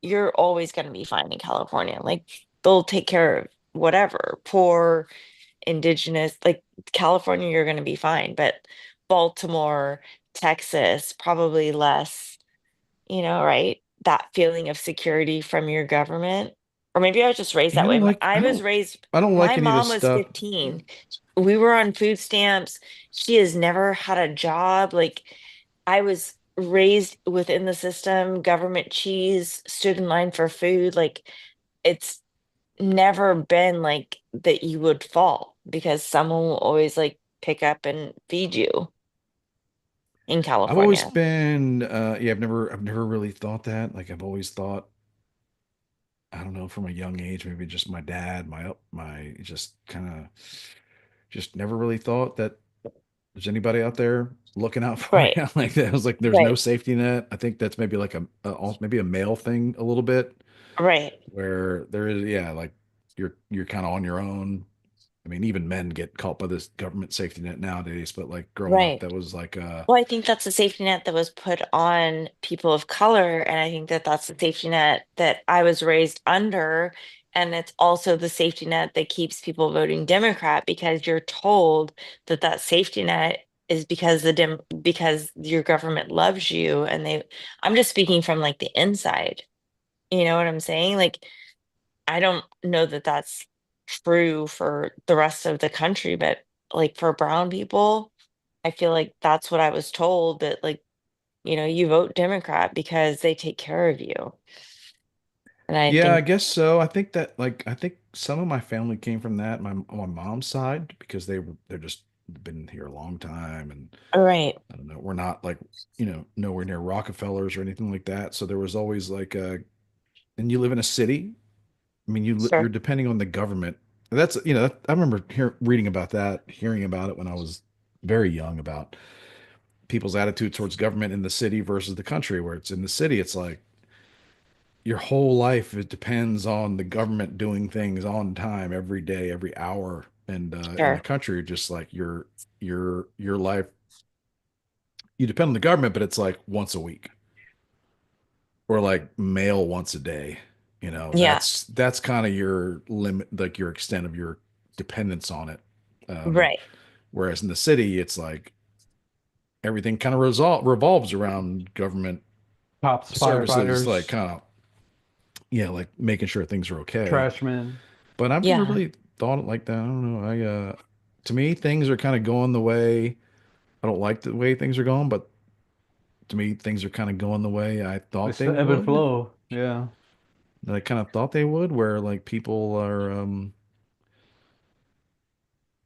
you're always going to be fine in California. Like they'll take care of whatever, poor, indigenous, like California, you're going to be fine. But Baltimore, Texas, probably less, right? That feeling of security from your government. Or maybe I was just raised Yeah, that way. I I was don't raised, I don't my like any of mom this was stuff. 15. We were on food stamps. She has never had a job. Like I was raised within the system, government cheese, stood in line for food. Like it's never been like that you would fall because someone will always like pick up and feed you in I've always California. been I've never really thought that. Like I've always thought, I don't know, from a young age, maybe just my dad, my just kind of just never really thought that there's anybody out there looking out for Right, you like that. I was like, there's no right, safety net. I think that's maybe like maybe a male thing a little bit, right, where there is, yeah, like you're kind of on your own. I mean, even men get caught by this government safety net nowadays, but like growing up, right. that was like Well, I think that's a safety net that was put on people of color, and I think that that's the safety net that I was raised under. And it's also the safety net that keeps people voting Democrat because you're told that that safety net is because because your government loves you and I'm just speaking from like the inside. You know what I'm saying? Like I don't know that that's true for the rest of the country, but like for brown people, I feel like that's what I was told that like, you vote Democrat because they take care of you. And I Yeah, I think, guess so. I think that like I think some of my family came from that, my on my mom's side, because they're just been here a long time, and all right, I don't know, we're not like, nowhere near Rockefellers or anything like that. So there was always like and you live in a city. I mean, you're sure, depending on the government. That's, I remember reading about that, hearing about it when I was very young, about people's attitude towards government in the city versus the country, where it's in the city, it's like your whole life, it depends on the government doing things on time every day, every hour. And in the sure. country, just like your life, you depend on the government, but it's like once a week, or like mail once a day. Yeah, That's kind of your limit, like your extent of your dependence on it. Um, right. Whereas in the city, it's like everything kind of revolves around government Cops, services, like firefighters, kind of, yeah, like making sure things are okay. trashmen. But I've never Yeah. really thought it like that. I don't know. To me, things are kind of going the way I don't like the way things are going, but to me, things are kind of going the way I thought It's they the ebb and would. flow. Yeah. That I kind of thought they would, where like people are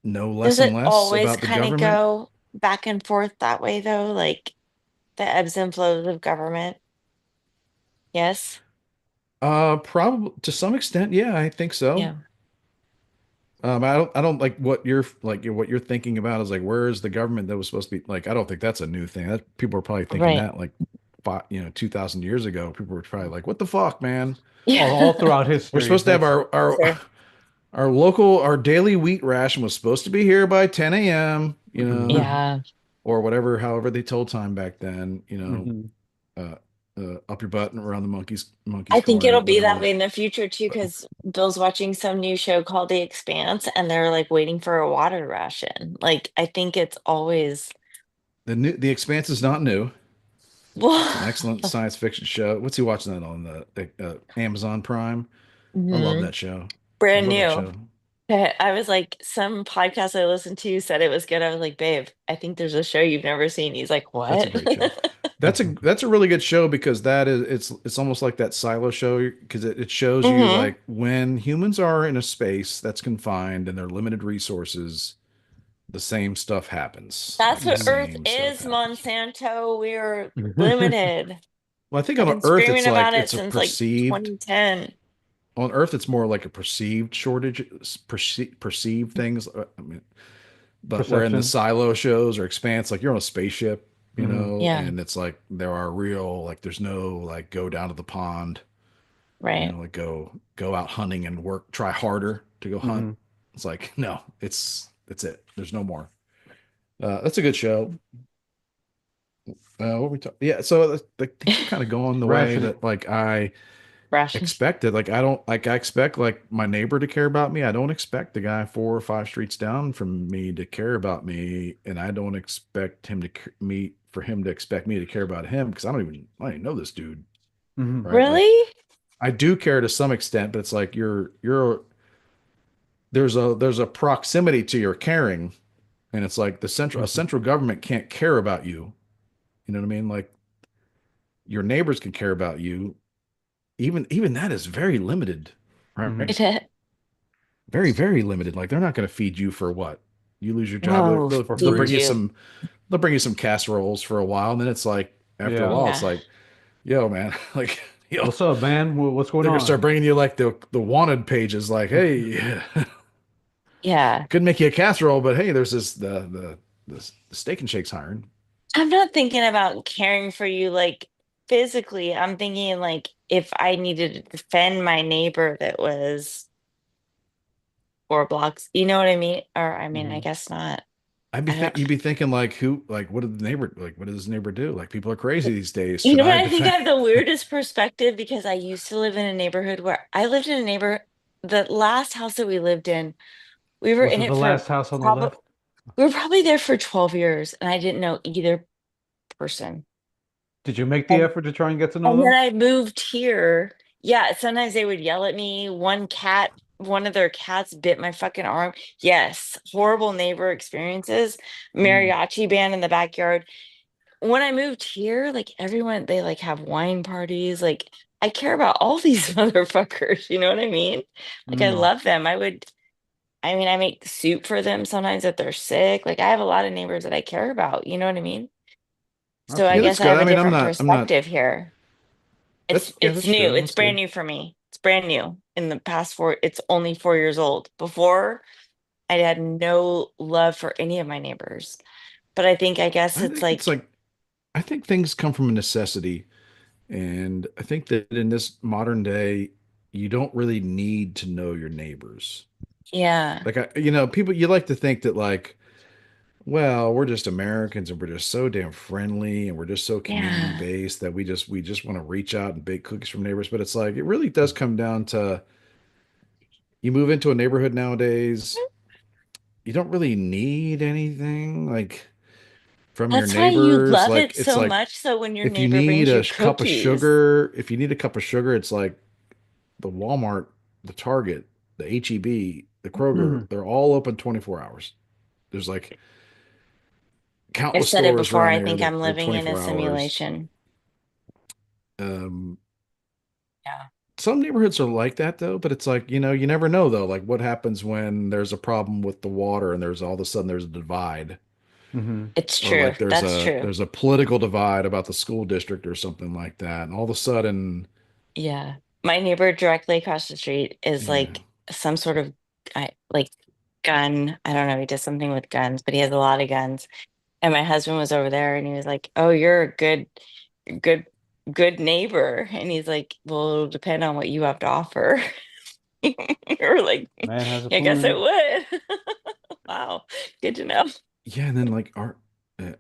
know Does less and it less always about the kind of government. go back and forth that way though? Like the ebbs and flows of government? Yes. Probably to some extent, yeah, I think so. Yeah. I don't like what you're thinking about is like, where is the government that was supposed to be like, I don't think that's a new thing. That people are probably thinking Right. that like 2,000 years ago, people were probably like, what the fuck, man? All Yeah. throughout We're history. supposed to have That's Sure. our daily wheat ration was supposed to be here by 10 a.m., Yeah. or whatever, however they told time back then, Mhm. up your butt and around the monkey's I think corner, it'll be that whatever. way in the future too, because Bill's watching some new show called The Expanse and they're like waiting for a water ration. Like I think it's always The Expanse is not new. It's an well, excellent science fiction show. What's he watching that on the Amazon Prime? I love mhm, that show. I brand love that new. show. I was like, some podcast I listened to said it was good. I was like, babe, I think there's a show you've never seen. He's like, That's a what? great show. That's a really good show, because that is it's almost like that silo show, because it shows you Hmm. like when humans are in a space that's confined and they're limited resources, the same stuff happens. That's Like the what Mhm. Earth same stuff is, happens. Monsanto. We're limited. Well, I think I've on been Earth it's screaming like about it it's a since like perceived 2010. on Earth it's more like a perceived shortage, perceived things. I mean, but where in the Perception. silo shows or expanse, like you're on a spaceship, Hmm. Yeah, and it's like there are real, like there's no like go down to the pond, right. like go out hunting and work, try harder to go hunt. Hmm. It's like, no, it's it. There's no more. That's a good show. What we talk? Yeah, so the things are kind of going the way Ration. that like I Russian. expected. Like I don't like I expect like my neighbor to care about me. I don't expect the guy 4 or 5 streets down from me to care about me, and I don't expect him to me for him to expect me to care about him, because I don't even know this dude, Hmm. right? Like Really? I do care to some extent, but it's like there's a proximity to your caring, and it's like a Hmm. central government can't care about you. You know what I mean? Like your neighbors can care about you. Even that is very limited, Hmm. right? It is. Very, very limited. Like they're not going to feed you for what? You lose your job, Oh, For they'll feed bring free. you you. some casseroles for a while, and then it's like after a Yeah. while, it's Yeah. like, yo, man, like What's up, man? What's going they're gonna on? start bringing you like the wanted pages, like, hey, Yeah. couldn't make you a casserole, but hey, there's the steak and shakes hiring. I'm not thinking about caring for you like physically. I'm thinking like if I needed to defend my neighbor that was 4 blocks, you know what I mean? Or I mean, I Hmm. guess not. I'd be I don't. you'd be thinking like, who, like, what did this neighbor do? Like, people are crazy these days. You Should know what? I I think I defend? have the weirdest perspective because I used to live in a neighborhood where I lived in a neighborhood. the last house that we lived in, we were Was in it it the for last house on the probably left? we were probably there for 12 years and I didn't know either person. Did you make the And effort to try and get to know and then them? I moved here. Yeah, sometimes they would yell at me. One of their cats bit my fucking arm. Yes, horrible neighbor experiences. Mm. Mariachi band in the backyard. When I moved here, like everyone, they like have wine parties. Like I care about all these motherfuckers. You know what I mean? Like I Mm. love them. I mean, I make soup for them sometimes if they're sick. Like I have a lot of neighbors that I care about. You know what I mean? So That's I Yeah, guess that's I good. have I a mean, different I'm not, perspective here. that's, yeah, It's that's new. true. It's That's brand good. new for me. It's brand new in the past four. It's only 4 years old. Before, I had no love for any of my neighbors. But I guess I it's think it's like, like, I think things come from a necessity. And I think that in this modern day, you don't really need to know your neighbors. yeah, Like, you know, people, you like to think that, like, well, we're just Americans and we're just so damn friendly and we're just so community yeah. based that we just want to reach out and bake cookies from neighbors. But it's like, it really does come down to you move into a neighborhood nowadays, you don't really need anything like from your That's why you neighbors. love Like, it it's so like, much. So when your if you neighbor need brings a you cup of cookies, sugar, if you need a cup of sugar, it's like the Walmart, the Target, the HEB, the Kroger, Mm. they're all open 24 hours. There's like I've countless said it stores before. around I here think that I'm are living in a 24 hours. simulation. Um, Yeah. some neighborhoods are like that though, but it's like, you know, you never know though. Like what happens when there's a problem with the water and there's all of a sudden there's a divide, Hmm. It's or true. like there's That's a true. there's a political divide about the school district or something like that. And all of a sudden, Yeah. My neighbor directly across the street is yeah. like some sort of like gun. I don't know. He does something with guns, but he has a lot of guns. And my husband was over there and he was like, "Oh, you're a good, good neighbor." And he's like, "Well, it'll depend on what you have to offer." We're like, Man has a "Yeah, I guess it point. would." Wow. Good to know. Yeah, and then like our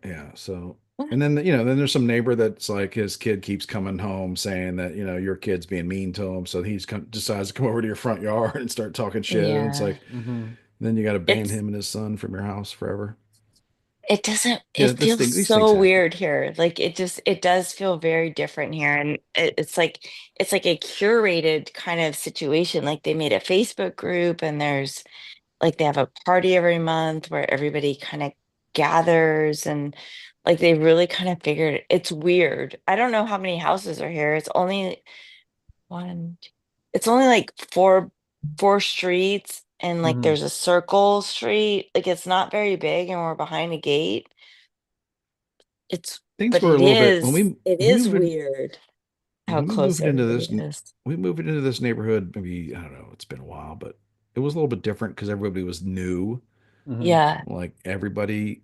yeah, so and then you know, then there's some neighbor that's like his kid keeps coming home saying that, you know, your kid's being mean to him, so decides to come over to your front yard and start talking shit, and it's Yeah. like Hmm. then you got to ban It's him and his son from your house forever. it doesn't Yeah, it feels these things so happen. weird here. Like it does feel very different here. And it's like a curated kind of situation. Like they made a Facebook group and there's like they have a party every month where everybody kind of gathers and like they really kind of figured it's weird. I don't know how many houses are here. It's only one, it's only like four streets and like Hmm. there's a circle street. Like it's not very big and we're behind a gate. It's Things but were a little bit it when we is moved in weird how when we close moved into everybody this is. we moved into this neighborhood, maybe I don't know, it's been a while, but it was a little bit different because everybody was new. Hmm. Yeah. Like everybody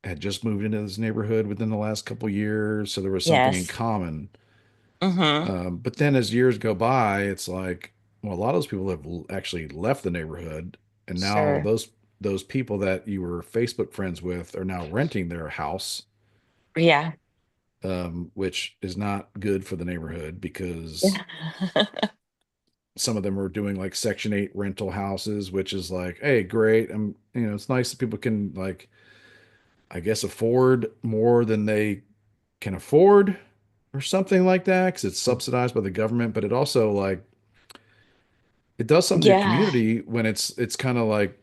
had just moved into this neighborhood within the last couple years, so there was something in Yes. common. Mm-hmm. But then as years go by, it's like, well, a lot of those people have actually left the neighborhood, and now Sure. those people that you were Facebook friends with are now renting their house, Yeah. which is not good for the neighborhood because Yeah. some of them are doing like Section 8 rental houses, which is like, hey, great. You know, it's nice that people can like, I guess, afford more than they can afford or something like that because it's subsidized by the government, but it also like it does something to your Yeah. community when it's kind of like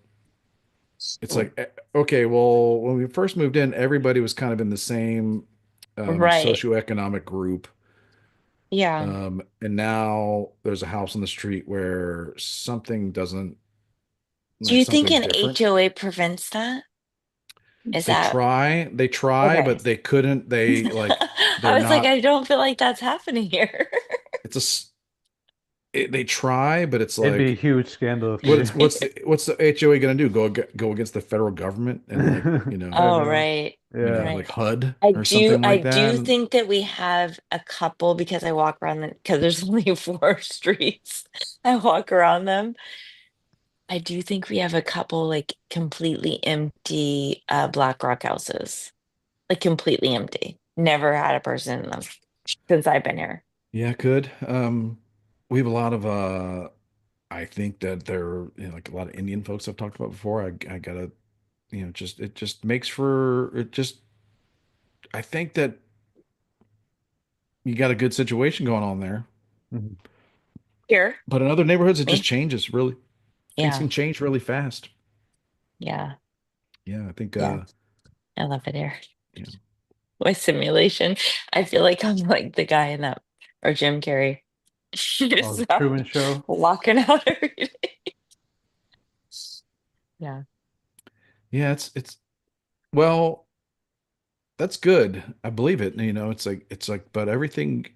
it's like okay, well, when we first moved in, everybody was kind of in the same Right. socioeconomic group. Yeah. And now there's a house on the street where something doesn't Do like you think something's an different. HOA prevents that? Is that They try, okay? but they couldn't. They like I they're was like, not. I don't feel like that's happening here. It's a. They try, but it's It'd be a like huge scandal if they did. what's the HOA gonna do? Go against the federal government and like I Oh, know. right. Yeah. like Right. HUD or something I like that. do And think that we have a couple because I walk around because there's only four streets. I walk around them. I do think we have a couple like completely empty Black Rock houses. Like completely empty. Never had a person in them since I've been here. yeah, could. We have a lot of I think that there, like a lot of Indian folks I've talked about before, I gotta, just it just makes for it just I think that you got a good situation going on there. Mhm. Here, But in other neighborhoods, it just me. changes really. Things Yeah. can change really fast. Yeah. Yeah, I think Yeah. I love it here. yeah. My simulation. I feel like I'm like the guy in that, or Jim Carrey. Oh, Just the Truman Show. walking out every day. Yeah. Yeah, it's well, that's good. I believe it. It's like but everything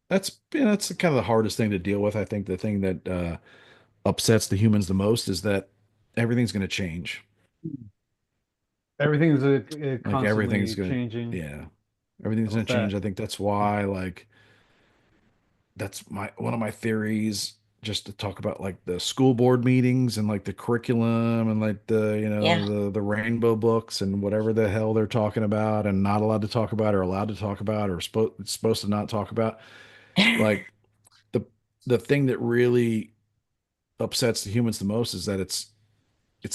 that's kind of the hardest thing to deal with. I think the thing that upsets the humans the most is that everything's going to change. Everything's Like everything's constantly going to changing. yeah. Everything's going What's to change. that? I think that's why like that's my one of my theories just to talk about like the school board meetings and like the curriculum and like Yeah. the rainbow books and whatever the hell they're talking about and not allowed to talk about or allowed to talk about or supposed to not talk about. Like the the thing that really upsets the humans the most is that it's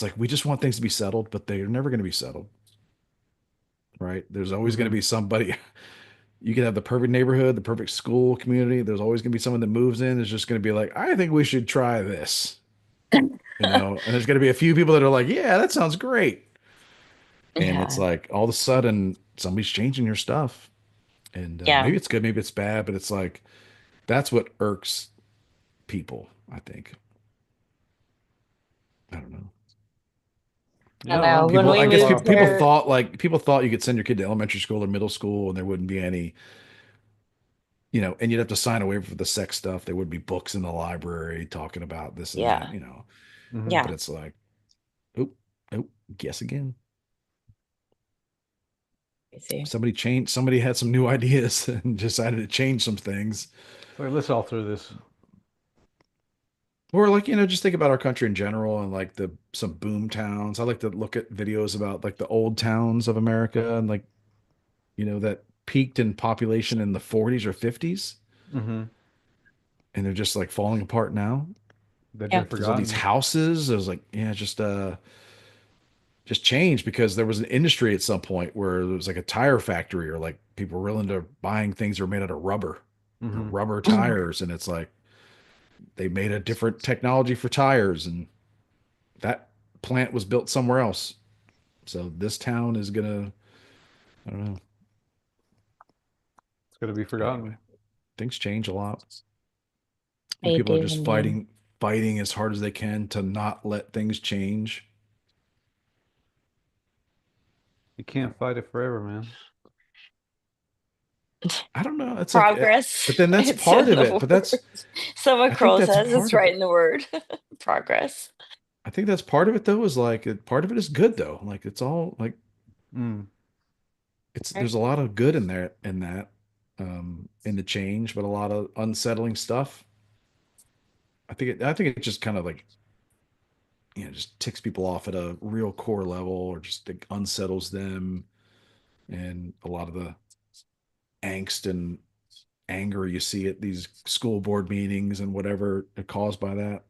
like we just want things to be settled, but they're never going to be settled, right? There's always going to Hmm. be somebody. You can have the perfect neighborhood, the perfect school community. There's always going to be someone that moves in is just going to be like, I think we should try this, and there's going to be a few people that are like, yeah, that sounds great. And it's Yeah. like all of a sudden somebody's changing your stuff. And Yeah. maybe it's good, maybe it's bad, but it's like that's what irks people, I think. I don't know. I Yeah, a lot know. of When people we I guess have moved people here, thought like people thought you could send your kid to elementary school or middle school and there wouldn't be any, and you'd have to sign away for the sex stuff. There would be books in the library talking about this and yeah. that. hmm But Yeah. it's like, oop, oop, guess again. I see. Somebody had some new ideas and decided to change some things. So let's alter this. Or like, just think about our country in general and like the some boom towns. I like to look at videos about like the old towns of America and like, that peaked in population in the 40s or 50s Hmm. and they're just like falling apart now. They've Yeah. been There's all these forgotten. houses. There's like, yeah, just changed because there was an industry at some point where there was like a tire factory or like people were really into buying things that were made out of rubber or Hmm. rubber tires. And it's like they made a different technology for tires and that plant was built somewhere else. So this town is gonna, I don't know. It's going to be Anyway, forgotten. things change a lot. And I people are do just indeed. fighting as hard as they can to not let things change. You can't fight it forever, man. I don't know. It's like, but Progress. then that's It's part in of the it. But word. that's, Someone I think Crow that's says it's part of right it. in the word. Progress. I think that's part of it though, is like part of it is good though. Like it's all like Mm. Right. there's a lot of good in there in the change, but a lot of unsettling stuff. I think it just kind of like, just ticks people off at a real core level or just like, unsettles them and a lot of the angst and anger you see at these school board meetings and whatever are caused by that.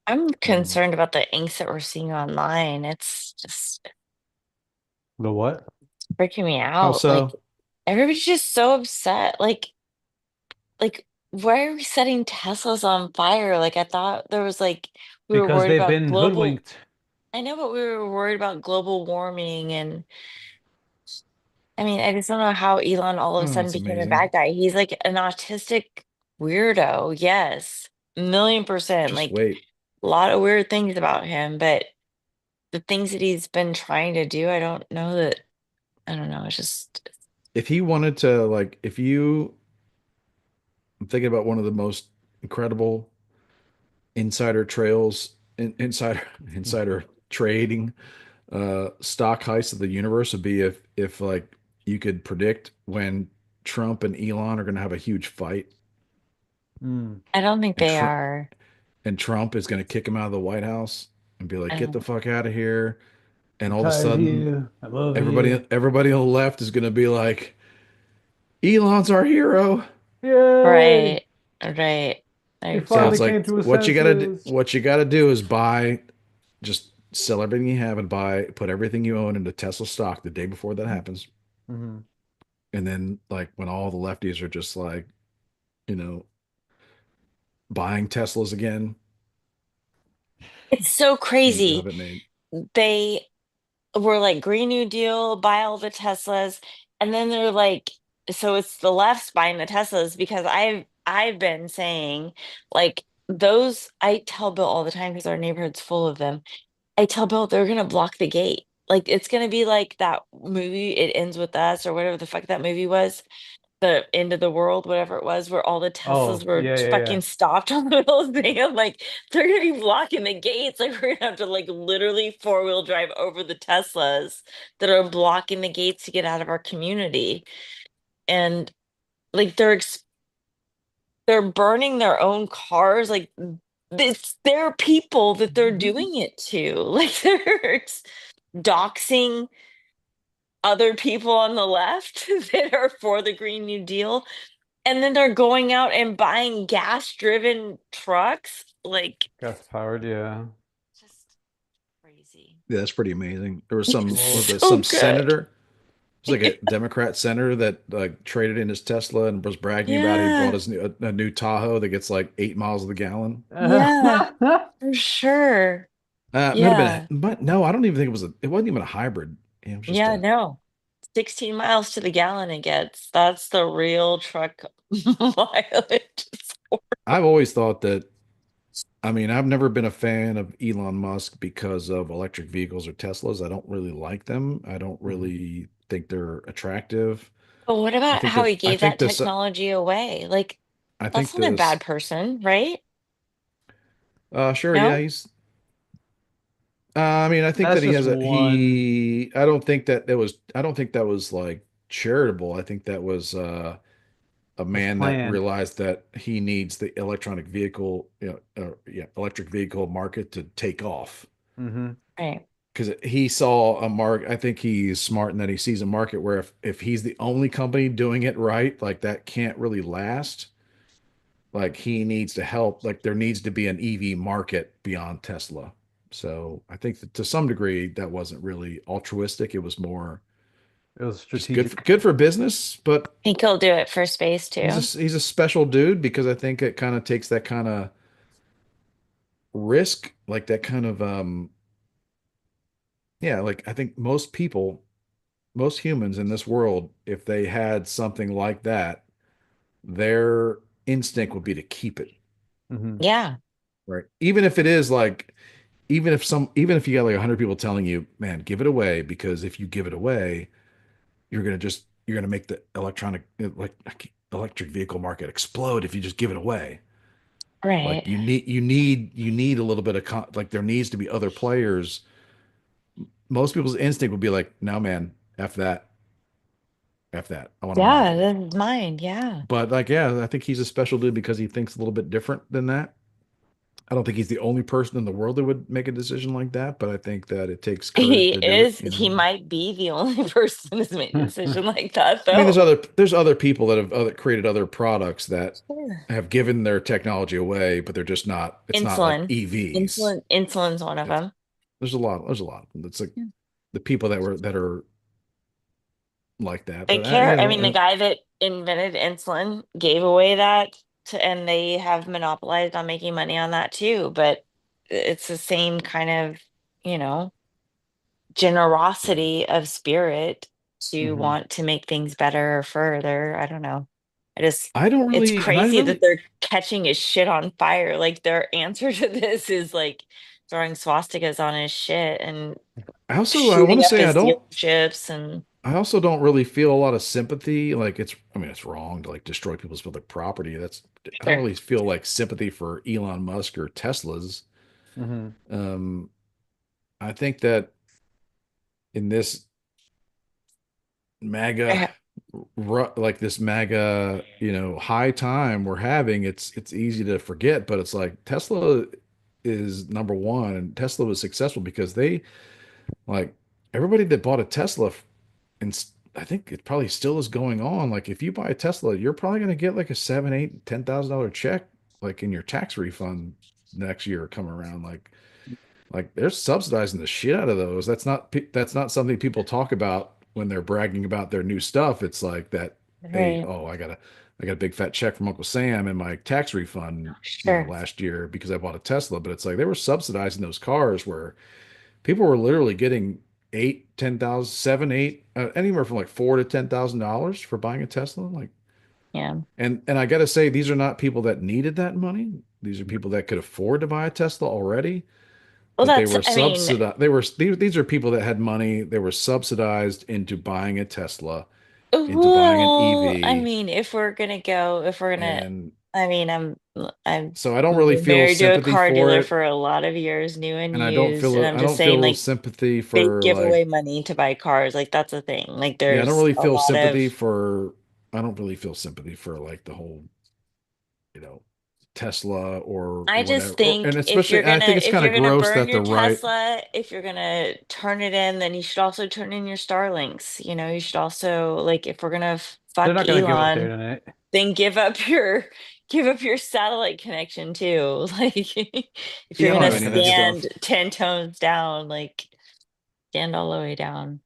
I'm I don't know. concerned about the angst that we're seeing online. It's just The what? freaking me How out. Like so? everybody's just so upset. Like why are we setting Teslas on fire? Like I thought there was like we were Because worried they've about been global. hoodwinked. I know, but we were worried about global warming and I mean, I just don't know how Elon all of a Oh, sudden that's became a amazing. bad guy. He's like an autistic weirdo. Yes. 1,000,000%. Just Like wait. a lot of weird things about him, but the things that he's been trying to do, I don't know that I don't know. It's just If he wanted to, like, if you, I'm thinking about one of the most incredible insider trails, insider insider trading, stock heists of the universe would be if like you could predict when Trump and Elon are going to have a huge fight, Mm. I don't think and they Trump are. and Trump is going to kick him out of the White House and be like, I "Get the don't fuck out of here!" And I'm all of a tired of sudden, you. I love everybody you. everybody on the left is going to be like, "Elon's our hero." Yay! right. Right. I He do So too. finally it's came like to his senses. what you gotta do is buy, just sell everything you have and buy, put everything you own into Tesla stock the day before that happens. Hmm. And then like when all the lefties are just like, you know, buying Teslas again, It's so you'll crazy. have it made. They were like Green New Deal, buy all the Teslas, and then they're like, so it's the left's buying the Teslas because I've been saying like those. I tell Bill all the time because our neighborhood's full of them. I tell Bill they're gonna block the gate. Like it's gonna be like that movie, It Ends With Us, or whatever the fuck that movie was, the end of the world, whatever it was, where all the Teslas Oh, were yeah, yeah, yeah. fucking stopped on the middle of the thing. I'm like, they're gonna be blocking the gates. Like we're gonna have to like literally four-wheel drive over the Teslas that are blocking the gates to get out of our community. And like they're burning their own cars. Like it's their people that they're doing it to. Like they're doxing other people on the left that are for the Green New Deal. And then they're going out and buying gas-driven trucks. Like, Gas powered, yeah. just crazy. Yeah, that's pretty amazing. There was some It's Well, was there so some good. senator. It was like a Democrat senator that like traded in his Tesla and was bragging about he bought Yeah, his a new Tahoe that gets like 8 miles of the gallon. yeah, for sure. It might have been, Yeah, but no, I don't even think it was a. It wasn't even a hybrid. Yeah, it was just yeah, a. no. 16 miles to the gallon it gets. That's the real truck mileage. I've always thought that. I mean, I've never been a fan of Elon Musk because of electric vehicles or Teslas. I don't really like them. I don't Mhm. really think they're attractive. But what I about think how that he I gave think that this technology away? Like, I think that's not a this bad person, right? sure, yeah, No? he's I mean, I think That's that just one I don't think that I don't think that was like charitable. I think that was a his man that plan. realized that he needs the electronic vehicle, yeah, electric vehicle market to take off Hmm. Right. because he saw a mark. I think he's smart in that he sees a market where if he's the only company doing it right, like that can't really last. Like he needs to help. Like there needs to be an EV market beyond Tesla. So I think that to some degree that wasn't really altruistic. It was more It was just strategic. good for business. But Think he'll do it for space too. he's a special dude because I think it kind of takes that kind of risk, like that kind of yeah. Like I think most people, most humans in this world, if they had something like that, their instinct would be to keep it, Hmm. Yeah. right? Even if it is like even if you got like 100 people telling you, man, give it away because if you give it away, you're gonna make the electric vehicle market explode if you just give it away. Like Right. you need a little bit of like there needs to be other players. Most people's instinct would be like, no man, f that, I want a Yeah, monopoly. that's mine. Yeah. But like, yeah, I think he's a special dude because he thinks a little bit different than that. I don't think he's the only person in the world that would make a decision like that, but I think that it takes courage He to do it, is, you he know. might be the only person who's made a decision like that, I mean, though. there's other people that have created other products that Sure. have given their technology away, but they're just not. It's not like Insulin. EVs. Insulin's one of It's them. there's a lot. There's a lot. It's like Yeah. the people that are like that. They But care. I mean, the and guy that invented insulin gave away that to, and they have monopolized on making money on that too. But it's the same kind of, you know, yeah, generosity of spirit to Hmm. want to make things better or further. I don't know. I just, I don't it's really, and I crazy that really, they're catching his shit on fire. Like their answer to this is like throwing swastikas on his shit and I want shooting to up say his dealerships and I also don't really feel a lot of sympathy. Like I mean, it's wrong to like destroy people's public property. I don't sure. really feel like sympathy for Elon Musk or Tesla's. Hmm. Um, I think that in this MAGA, like this MAGA, high time we're having, it's easy to forget, but it's like Tesla is number one, and Tesla was successful because they like everybody that bought a Tesla, and I think it probably still is going on. Like if you buy a Tesla, you're probably going to get like a seven, eight, $10,000 check like in your tax refund next year come around. Like they're subsidizing the shit out of those. That's not something people talk about when they're bragging about their new stuff. It's like that, hey, Right. oh, I got a big fat check from Uncle Sam in my tax refund, Sure. last year because I bought a Tesla. But it's like they were subsidizing those cars where people were literally getting eight, 10,000, seven, eight, anywhere from like $4,000 to $10,000 for buying a Tesla. Like, Yeah. and I got to say, these are not people that needed that money. These are people that could afford to buy a Tesla already, Well, but they that's, were I mean, subsidized. These are people that had money. They were subsidized into buying a Tesla, into buying an well, I EV. mean, if we're gonna, And I mean, I've so I don't really been feel married to a sympathy car for dealer it. for a lot of years, new and And used, and I'm I just don't saying, feel like, sympathy they for give like, away money to buy cars. Like, that's a thing. Like, yeah, I don't there's really a feel lot sympathy of, for, I don't really feel sympathy for like the whole, you know, Tesla or I just whatever. Or, and think especially, I think it's if kind you're of gonna gross burn that the your right, Tesla, if you're gonna turn it in, then you should also turn in your Starlinks. You know, you should also, like, if we're gonna They're fuck not gonna give up there Elon, tonight. then give up your satellite connection too. Like, if yeah, you're Oh, I gonna they're not mean, gonna that give up. stand stuff. 10 tones down, like, stand all the way down,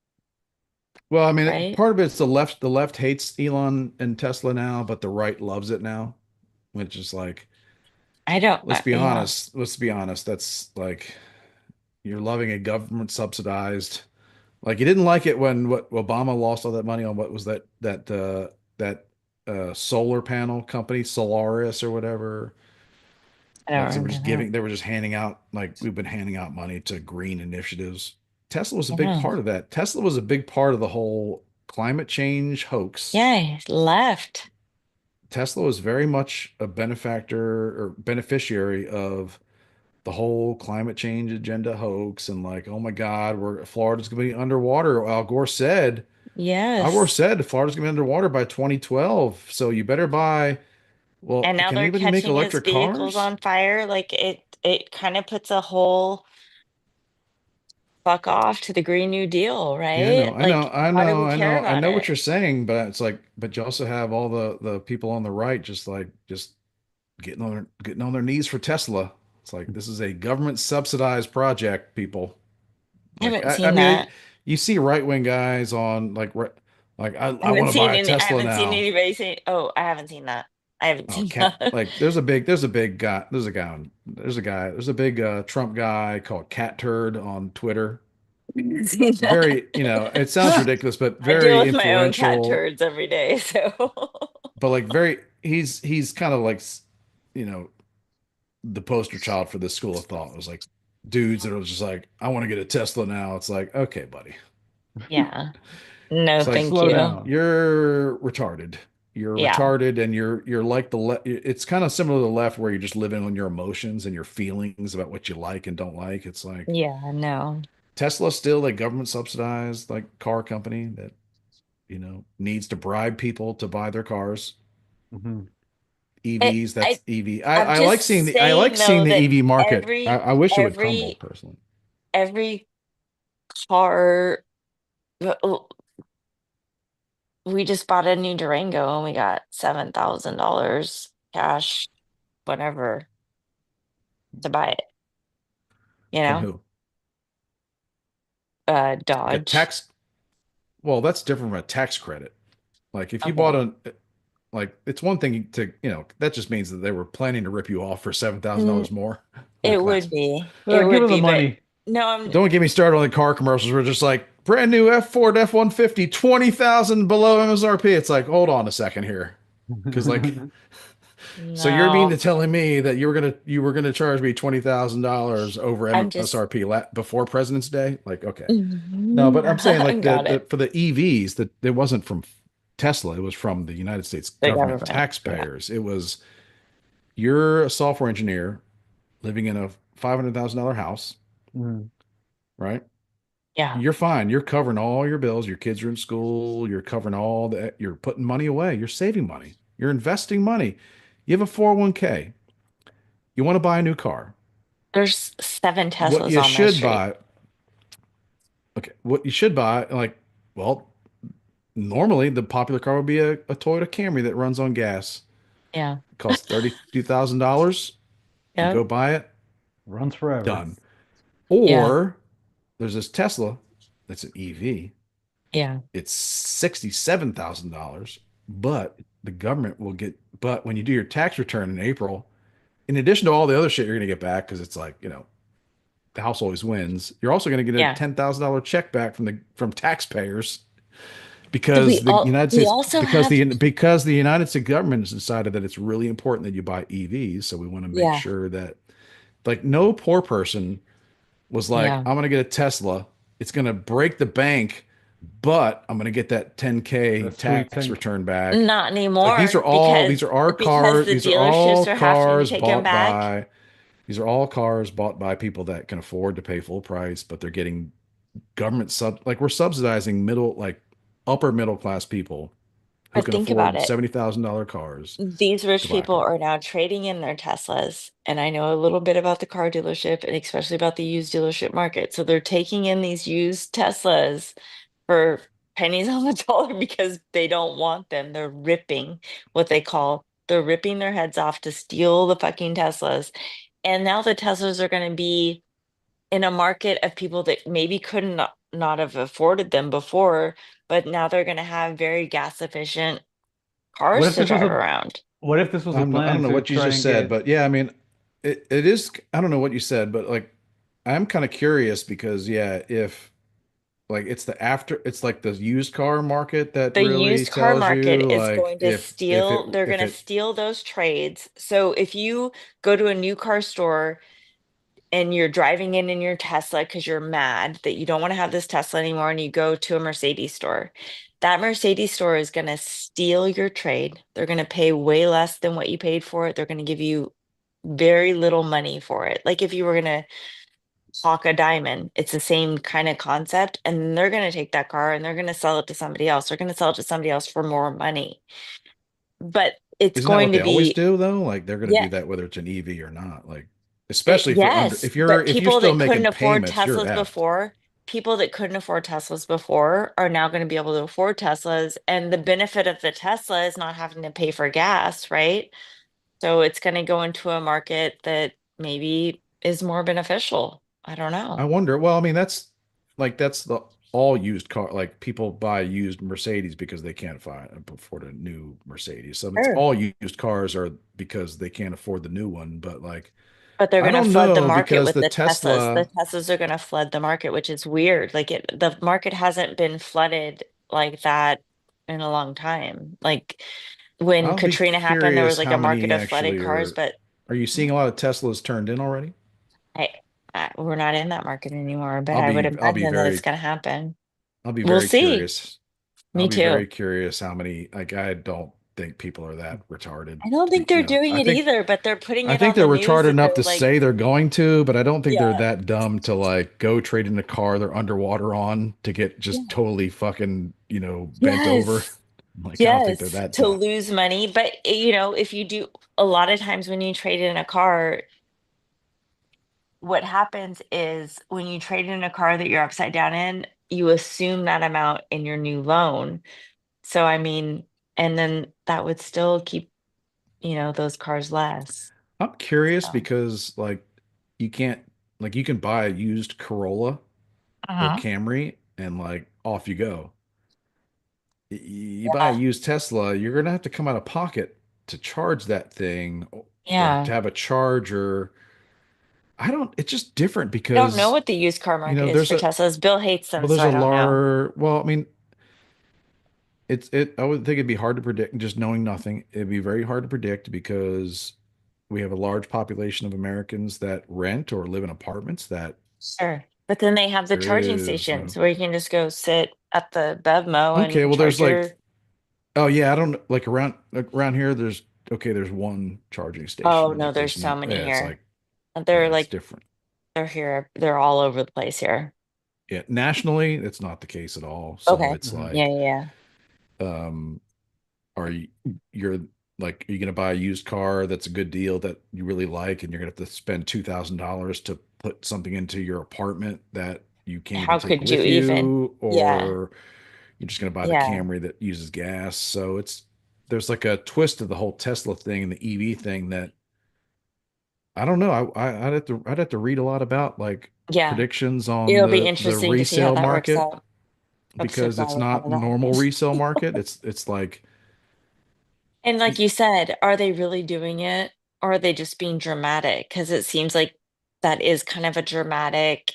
Well, I mean, right? part of it's the left hates Elon and Tesla now, but the right loves it now, which is like, I don't, yeah, let's be honest, that's like you're loving a government subsidized. Like you didn't like it when what Obama lost all that money on what was that solar panel company, Solaris or whatever. I don't Like remember they were just handing out like we've been handing out money to green initiatives. Tesla was a that. I big know. part of that. Tesla was a big part of the whole climate change hoax. Yeah, he left. Tesla was very much a benefactor or beneficiary of the whole climate change agenda hoax and like, oh my God, we're Florida's gonna be underwater. Al Gore Yes. said Florida's gonna be underwater by 2012. So you better buy. Well, And now can they're anybody make catching his electric vehicles cars? on fire. Like, it kind of puts a whole fuck off to the Green New Deal, Yeah, right? Like, why do we care I about know what it? you're saying, but it's like, but you also have all the people on the right just getting on their knees for Tesla. It's like this is a government subsidized project, people. I Like haven't I seen mean, that. you see right wing guys on like I I haven't want to buy seen a any. I Tesla haven't seen now. anybody say, "Oh, I haven't seen that. I haven't Oh, seen cat that." like there's a big Trump guy called Cat Turd on Twitter. I haven't seen Very, that. it sounds ridiculous, but I deal very with my own cat influential. turds every day, so But like very, he's kind of like, you know, the poster child for this school of thought. It was like dudes that are just like, I want to get a Tesla now. It's like, okay, buddy. yeah. No, It's like thank Slow you. down. you're retarded. You're Yeah. retarded, and you're like the left. It's kind of similar to the left, where you're just living on your emotions and your feelings about what you like and don't like. It's like Yeah, no. Tesla's still a government subsidized like car company that needs to bribe people to buy their cars. Hmm. It, EVs, I that's EV. I'm just I like saying seeing though the that EV market. every I wish it would crumble every personally. every car we just bought a new Durango and we got $7,000 cash, whatever, to buy it, you From know? who? A Dodge. tax. Well, that's different from a tax credit. Like if you bought Okay. a like it's one thing to, that just means that they were planning to rip you off for seven thousand Mm, dollars more. it Like that's would be. It Give would her the be, but money. no, I'm don't get me started on the car commercials. We're just like brand new F Ford F-150, 20,000 below MSRP. It's like, hold on a second here. Because like, so you're mean to no. telling me that you were gonna charge me $20,000 over I'm just MSRP before President's Day? Like, okay. No, but I'm saying like got it. for the EVs that it wasn't from Tesla, it was from the United States The government government. Yeah. taxpayers. It was you're a software engineer living in a $500,000 house, Mm. right? Yeah. You're fine. You're covering all your bills. Your kids are in school. You're covering all that. You're putting money away. You're saving money. You're investing money. You have a 401k. You want to buy a new car. There's seven What Teslas you on my should street. buy, okay, what you should buy, like, well, normally the popular car would be a Toyota Camry that runs on gas. Yeah. It costs $32,000. You go Yep. buy it, Runs forever. done. Yeah. Or there's this Tesla that's an EV. Yeah. It's $67,000, but the government will get, but when you do your tax return in April, in addition to all the other shit you're going to get back, because it's like, the house always wins, you're also going to get a Yeah. $10,000 check back from taxpayers So because the United we States also have because the United States government has decided that it's really important that you buy EVs. So we want to make yeah. sure that like no poor person was like, Yeah. I'm gonna get a Tesla. It's gonna break the bank, but I'm gonna get that 10K That sweet tax 10K. return back. Not It's like anymore these are our because cars, the these are all dealerships are having to cars take them bought back. by these are all cars bought by people that can afford to pay full price, but they're getting government like we're subsidizing middle like upper middle class people who But can think about afford it. $70,000 cars These to rich buy a people car. are now trading in their Teslas, and I know a little bit about the car dealership and especially about the used dealership market. So they're taking in these used Teslas for pennies on the dollar because they don't want them. They're ripping their heads off to steal the fucking Teslas. And now the Teslas are going to be in a market of people that maybe couldn't not have afforded them before, but now they're going to have very gas efficient What cars if to this was drive a around. what if this was a I plan don't know to what you try just and said, get but yeah, I mean, it is. I don't know what you said, but like, I'm kind of curious because yeah, if like it's like the used car market that The really used car tells market you is like going to they're going if to it steal those trades. So if you go to a new car store and you're driving in your Tesla because you're mad that you don't want to have this Tesla anymore and you go to a Mercedes store, that Mercedes store is going to steal your trade. They're going to pay way less than what you paid for it. They're going to give you very little money for it. Like if you were going to hawk a diamond, it's the same kind of concept. And they're going to take that car and they're going to sell it to somebody else. They're going to sell it to somebody else for more money. But it's isn't that going what to they always be, do though? Like they're going to yeah, do that whether it's an EV or not. Like especially if you're under yes. But if you're people still that making couldn't afford payments, you're Teslas effed. before, people that couldn't afford Teslas before are now going to be able to afford Teslas. And the benefit of the Tesla is not having to pay for gas, right? So it's going to go into a market that maybe is more beneficial. I don't I know. wonder. Well, I mean, that's the all used car. Like people buy used Mercedes because they can't afford a new Mercedes. So it's Sure. all used cars are because they can't afford the new one. But like, But they're I going to don't flood the know market because with the the Teslas. The Tesla. Teslas are going to flood the market, which is weird. The market hasn't been flooded like that in a long time. Like when I'll be Katrina happened, there was curious like how a market many of flooded actually cars, are. but Are you seeing a lot of Teslas turned in already? I, we're not in that market anymore. But I'll I would be I'll be imagine that it's very going to happen. I'll be We'll very see. curious. I'll Me be very too. curious how many. Like I don't think people are that retarded I don't to be. think they're doing it either, but they're putting I it think on they're the news retarded that enough they're to like, say they're going to, but I don't think they're yeah, that dumb to like go trade in a car they're underwater on to get just yeah, totally fucking, bent over. yes. Like, I don't think they're Yes, that to dumb. lose money. But if you do a lot of times when you trade in a car, what happens is when you trade in a car that you're upside down in, you assume that amount in your new loan. So I mean, and then that would still keep, those cars less. I'm curious So, because like you can't like you can buy a used Corolla or uh-huh. Camry and like off you go. You buy a Yeah. used Tesla, you're gonna have to come out of pocket to charge that thing or to Yeah. have a charger. I don't, it's just different I don't know because, what the used car market is there's for a Teslas. Bill hates them, well, so there's I a don't know. large, well, I mean, I would think it'd be hard to predict just knowing nothing. It'd be very hard to predict because we have a large population of Americans that rent or live in apartments that Sure. But then they have the there charging is stations where you can just go sit at the BevMo okay, and well, there's charge like, your. oh yeah, I don't like around here, there's okay, there's one charging Oh station. no, Like there's there's so no, many yeah, it's here. like, They're yeah, it's like different. they're here. They're all over the place here. Yeah, nationally, it's not the case at all. So Okay. it's Mhm. Yeah, like, yeah, yeah. um, are you you're like are you going to buy a used car that's a good deal that you really like and you're going to have to spend $2,000 to put something into your apartment that you can't even How take could you with even? you, Yeah. or you're just going to buy the Yeah. Camry that uses gas? So it's there's like a twist to the whole Tesla thing and the EV thing that I don't know. I'd have to read a lot about like Yeah, predictions on it'll be the interesting to see how resale that works market out. I'm so because glad it's we not covered that. normal resale market. It's like And like you said, are they really doing it or are they just being dramatic? Because it seems like that is kind of a dramatic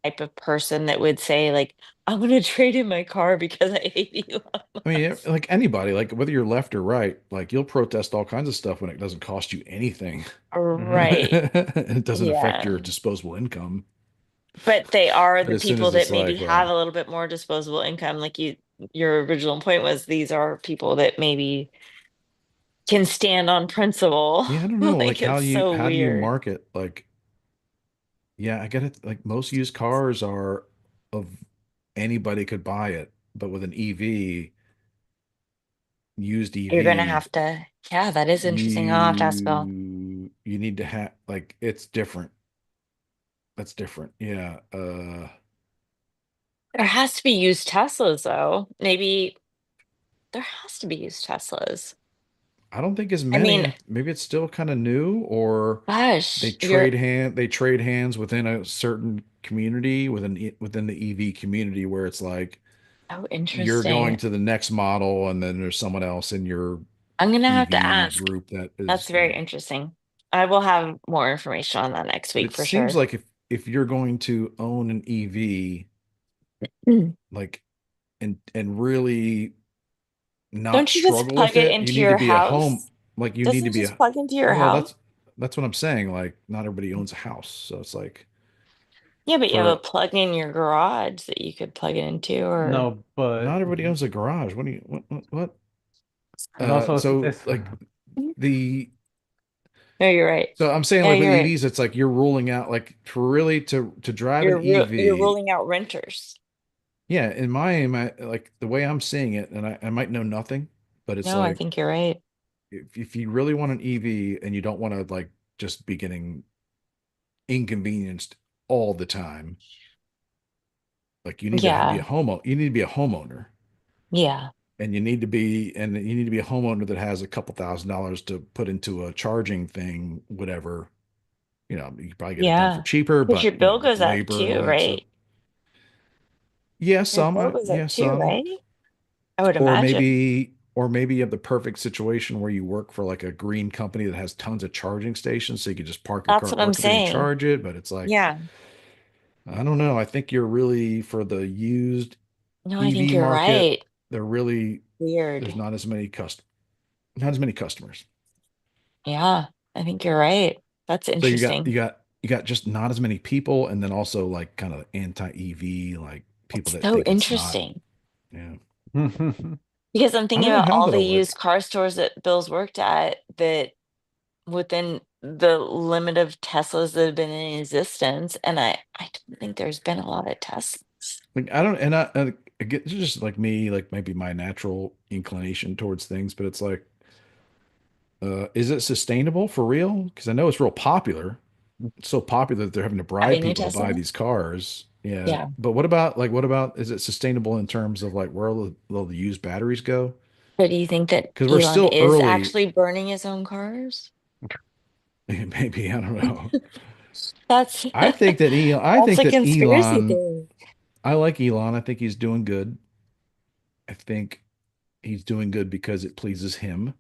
type of person that would say, like, I'm gonna trade in my car because I hate Elon I mean, Musk. like anybody, like whether you're left or right, like you'll protest all kinds of stuff when it doesn't cost you anything. Right. It doesn't affect Yeah. your disposable income. But they are But the as soon people as that it's maybe like, have well, a little bit more disposable income. Like your original point was these are people that maybe can stand on principle. yeah, I don't know, like Like it's so how do you weird. market like yeah, I get it. Like most used cars are of anybody could buy it, but with an EV, used You're gonna EV, have to, yeah, that is interesting. I'll have to ask Bill. you need to have like it's different. That's different. Yeah. There has to be used Teslas though. Maybe there has to be used Teslas. I don't think as I mean, many. Maybe it's still kind of new, or gosh, you're they trade hands within a certain community within the EV community where it's like so you're going interesting. to the next model and then there's someone else in your I'm gonna have to EV ask. group that That's is, very interesting. I will have more information on that next but week it for seems sure. like if you're going to own an EV Mm. like and really not Don't you just struggle plug with it it, you into need to your be a home house? like you need Doesn't to it be just a plug into your well, house? that's what I'm saying. Like not everybody owns a house. So it's like Yeah, but you have a for plug in your garage that you could plug it into, or No, but not everybody owns a garage. What do you what? and also So it's like the no, you're right. so I'm saying No, like with you're right. EVs, it's like you're ruling out like for really to drive an You're EV. ruling out renters. Yeah, like the way I'm seeing it, and I might know nothing, but it's No, I like think you're right. if you really want an EV and you don't want to like just be getting inconvenienced all the time, like you need to be a Yeah, homeowner. You need to be a homeowner, yeah, and you need to be a homeowner that has a couple $1,000s to put into a charging thing, whatever. You know, you can probably get it done for yeah. cheaper, Because but your you know, bill with goes up labor and too, all that stuff. right? Your bill goes up Yeah, too, some, right? I would imagine. or maybe you have the perfect situation where you work for like a green company that has tons of charging stations, so you can just park your That's car at what I'm work every day and saying. charge it. But it's like, Yeah. I don't know. I think you're really for the used No, I think EV you're market, right. they're really Weird. there's not as many customers. Yeah, I think you're right. That's So interesting. you got just not as many people, and then also like kind of anti-EV, like people It's that so think it's not. interesting Yeah, because I'm I thinking don't know about how all the that'll used work. car stores that Bill's worked at that within the limit of Teslas that have been in existence, and I don't think there's been a lot of Teslas. Like I don't, and I get it's just like me, like maybe my natural inclination towards things, but it's like, is it sustainable for real? Because I know it's real popular. It's so popular that they're having to bribe Having a people to buy Tesla? these cars. Yeah, Yeah. but what about is it sustainable in terms of like where will the used batteries go? But do you think that Because we're Elon still is early. actually burning his own cars? Maybe I don't know. That's I that's think a that conspiracy theory. I like Elon. I think he's doing good. I think he's doing good because it pleases him.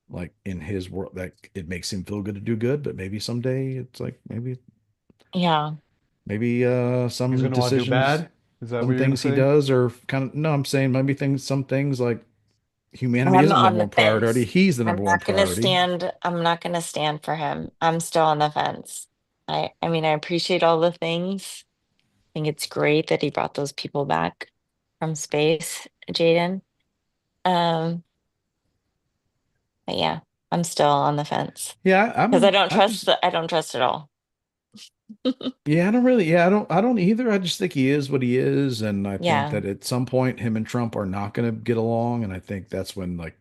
Like in his world, that it makes him feel good to do good. But maybe someday it's like Yeah. maybe he's some gonna want to do decisions, bad. Is that what some you're gonna things he say? does are kind of no. I'm saying maybe things some things like humanity I'm isn't the on number the one priority. fence. He's the number one priority. I'm not gonna stand for him. I'm still on the fence. I mean, I appreciate all the things. I think it's great that he brought those people back from space, Jaden. Um, but yeah, I'm still on the fence Yeah, because I just I don't trust at all. yeah, I don't really yeah, I don't either. I just think he is what he is, and I think Yeah. that at some point him and Trump are not going to get along, and I think that's when like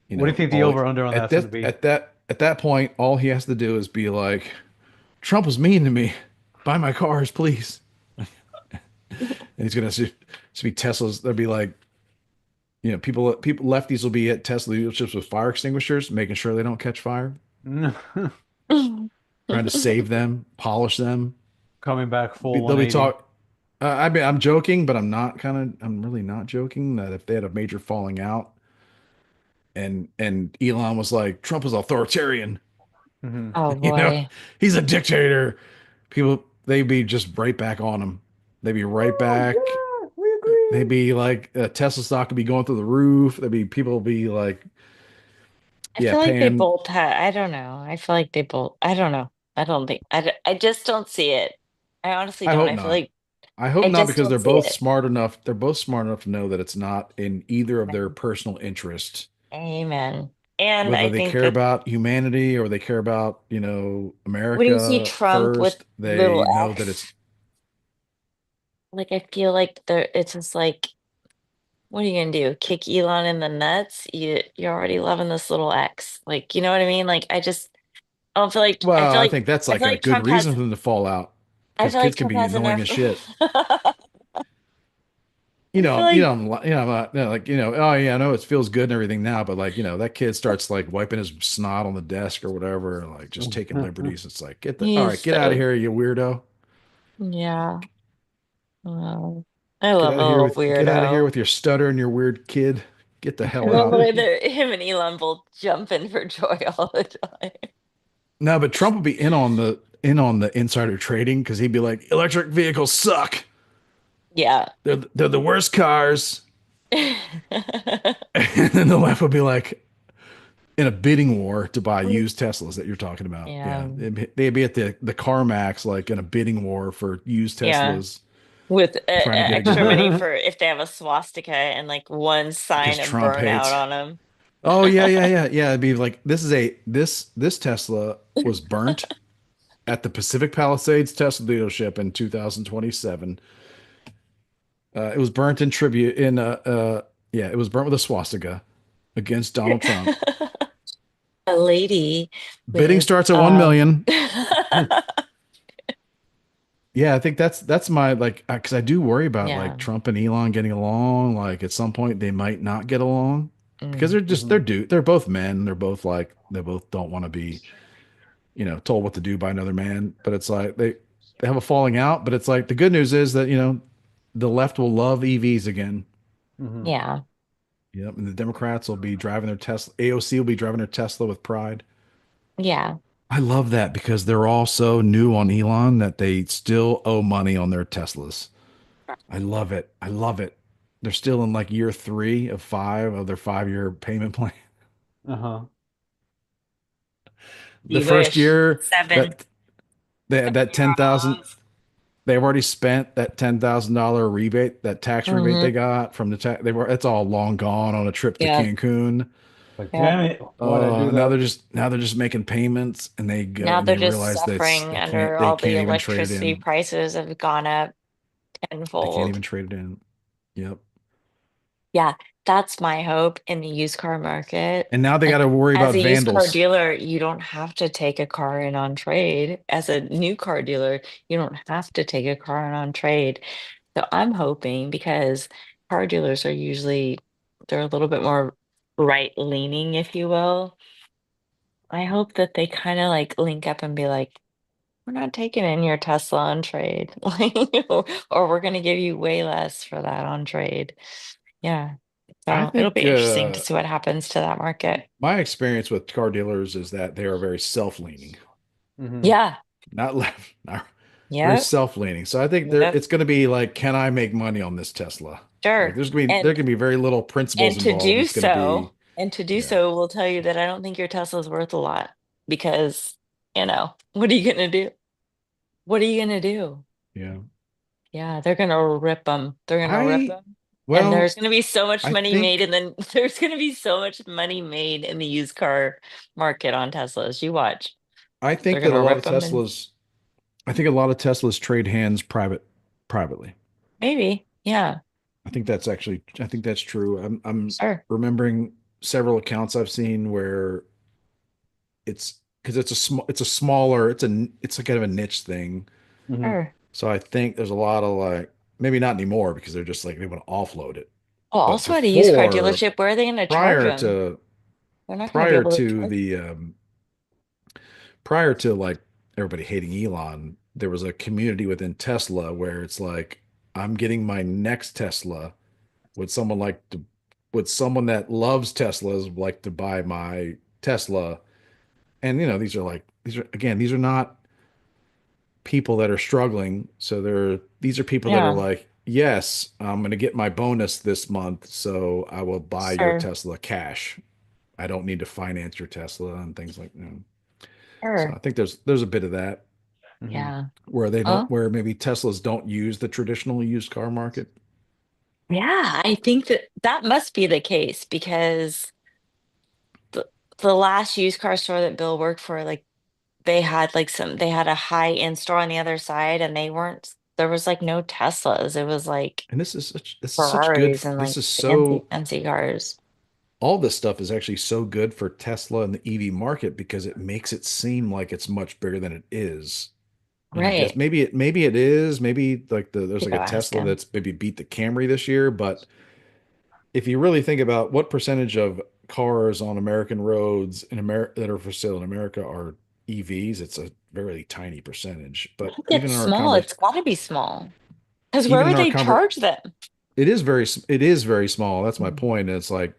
you What do you know think the all over under on that's gonna be? at that point all he has to do is be like Trump was mean to me. Buy my cars, please. And he's gonna see Teslas. They'll be like, people lefties will be at Tesla dealerships with fire extinguishers, making sure they don't catch fire, trying to save them, polish them. Coming back full They'll be 180. talk. I'm joking, but I'm really not joking that if they had a major falling out and Elon was like, Trump is authoritarian, Hmm. Oh you know, boy. he's a dictator. They'd be just right back on him. They'd be right Oh, back. yeah, we They'd agree. be like Tesla stock could be going through the roof. There'd be people be like, I yeah, feel like they paying. both have, I don't know. I feel like they both, I don't know. I don't think, I just don't see it. I honestly I don't. hope I feel not. like I hope I not just because don't they're see both it. smart enough. They're both smart enough to know that it's not in either of their Amen. personal interest, Amen. And whether I they think care that about humanity or they care about, when you see America Trump with first. little They know that it's X, like I feel like it's just like, what are you gonna do? Kick Elon in the nuts? You're already loving this little X. Like, you know what I mean? Like I don't feel like well, I think that's I like feel a like good Trump has reason for them to fall out I because feel like kids can Trump be has annoying enough. as shit. I feel like Like, oh yeah, I know it feels good and everything now, but like, that kid starts like wiping his snot on the desk or whatever, and like just taking liberties. It's like, all he's right, get out of so here, you weirdo. yeah. Well, I love a little Get out of here weirdo. with your stutter and your weird kid. Get the I hell love the out. way that him and Elon both jump in for joy all the time. No, but Trump will be in on the insider trading because he'd be like, electric vehicles suck. Yeah. They're the worst cars. And then the left would be like in a bidding war to buy used Teslas that you're talking about. Yeah. Yeah, they'd be at the CarMax like in a bidding war for used Yeah. Teslas, With trying to get a good extra money deal for if they have a swastika and like one because sign of Trump burnout hates. on them. Oh yeah. It'd be like this Tesla was burnt at the Pacific Palisades Tesla dealership in 2027. It was burnt in tribute in yeah, it was burnt with a swastika against Donald Trump. A lady Bidding with starts at 1 million. Yeah, I think that's my like because I do worry about like yeah. Trump and Elon getting along. Like at some point they might not get along because Mm. they're both men. They're both like they both don't want to be told what to do by another man. But it's like they have a falling out. But it's like the good news is that the left will love EVs again. Hmm. Yeah. Yep, and the Democrats will be driving their Tesla. AOC will be driving their Tesla with pride. Yeah. I love that because they're all so new on Elon that they still owe money on their Teslas. I love it. I love it. They're still in like year 3 of 5 of their 5-year payment plan. Uh-huh. The You first wish. year Seven. that that 10,000 they've already spent that $10,000 rebate, that tax rebate they Mm-hmm. got from the tax. It's all long gone on a trip to Yeah. Cancun. Like, Yeah. damn it, why'd I do that? Now they're just making payments and they go Now and they're they just realize that suffering under they all the can't even trade it electricity in. prices have gone up They can't tenfold. even trade it in. Yep. Yeah, that's my hope in the used car market. And now they got Like to worry as about a used car vandals. dealer, you don't have to take a car in on trade. As a new car dealer, you don't have to take a car in on trade. So I'm hoping because car dealers are usually they're a little bit more right leaning, if you will. I hope that they kind of like link up and be like, we're not taking in your Tesla on trade. Like, or we're gonna give you way less for that on trade. Yeah. I So it'll be think interesting to see what happens to that market. my experience with car dealers is that they are very self-leaning, Hmm. Yeah. not left, not very Yep. self-leaning. So I think Yep. it's going to be like, can I make money on this Tesla? Like Sure. there can be very little principles And to involved. do It's going to be so, and to do yeah, so will tell you that I don't think your Tesla's worth a lot because, what are you gonna do? What are you gonna do? yeah. Yeah, they're gonna rip them. They're gonna rip I them. And there's well, gonna be so much I money made, think and then there's gonna be so much money made in the used car market on Teslas. You watch. I They're think that a gonna lot rip of them and Teslas I think a lot of Teslas trade hands privately. maybe, yeah, I think that's true. I'm sure, remembering several accounts I've seen where it's because it's a smaller it's like kind of a niche thing. Hmm. sure. So I think there's a lot of like maybe not anymore because they're just like they want to offload it. Well, But also at a used car before, dealership, where are they going to charge prior them? to They're not going to be prior able to to charge. the prior to like everybody hating Elon, there was a community within Tesla where it's like, I'm getting my next Tesla. Would someone like to, would someone that loves Teslas like to buy my Tesla? And these are like, these are not people that are struggling. So these are people that are Yeah, like, yes, I'm going to get my bonus this month, so I will buy your sure, Tesla cash. I don't need to finance your Tesla and things like that. So sure. I think there's a bit of that Hmm. Yeah. where they don't, Oh, where maybe Teslas don't use the traditional used car market. yeah. I think that that must be the case because the the last used car store that Bill worked for, like they had a high end store on the other side, and they weren't. There was like no Teslas. It was like And this is such good. Ferraris and This like is fancy, so fancy cars. All this stuff is actually so good for Tesla and the EV market because it makes it seem like it's much bigger than it is. And I guess Right. maybe it is. Maybe like there's To like go a ask Tesla him. that's maybe beat the Camry this year, but if you really think about what percentage of cars on American roads in America that are for sale in America are EVs, it's a very tiny percentage. I But think it's small. It's got to be small. Because where even in would our they charge them? it is very small. That's my Mhm. point. It's like,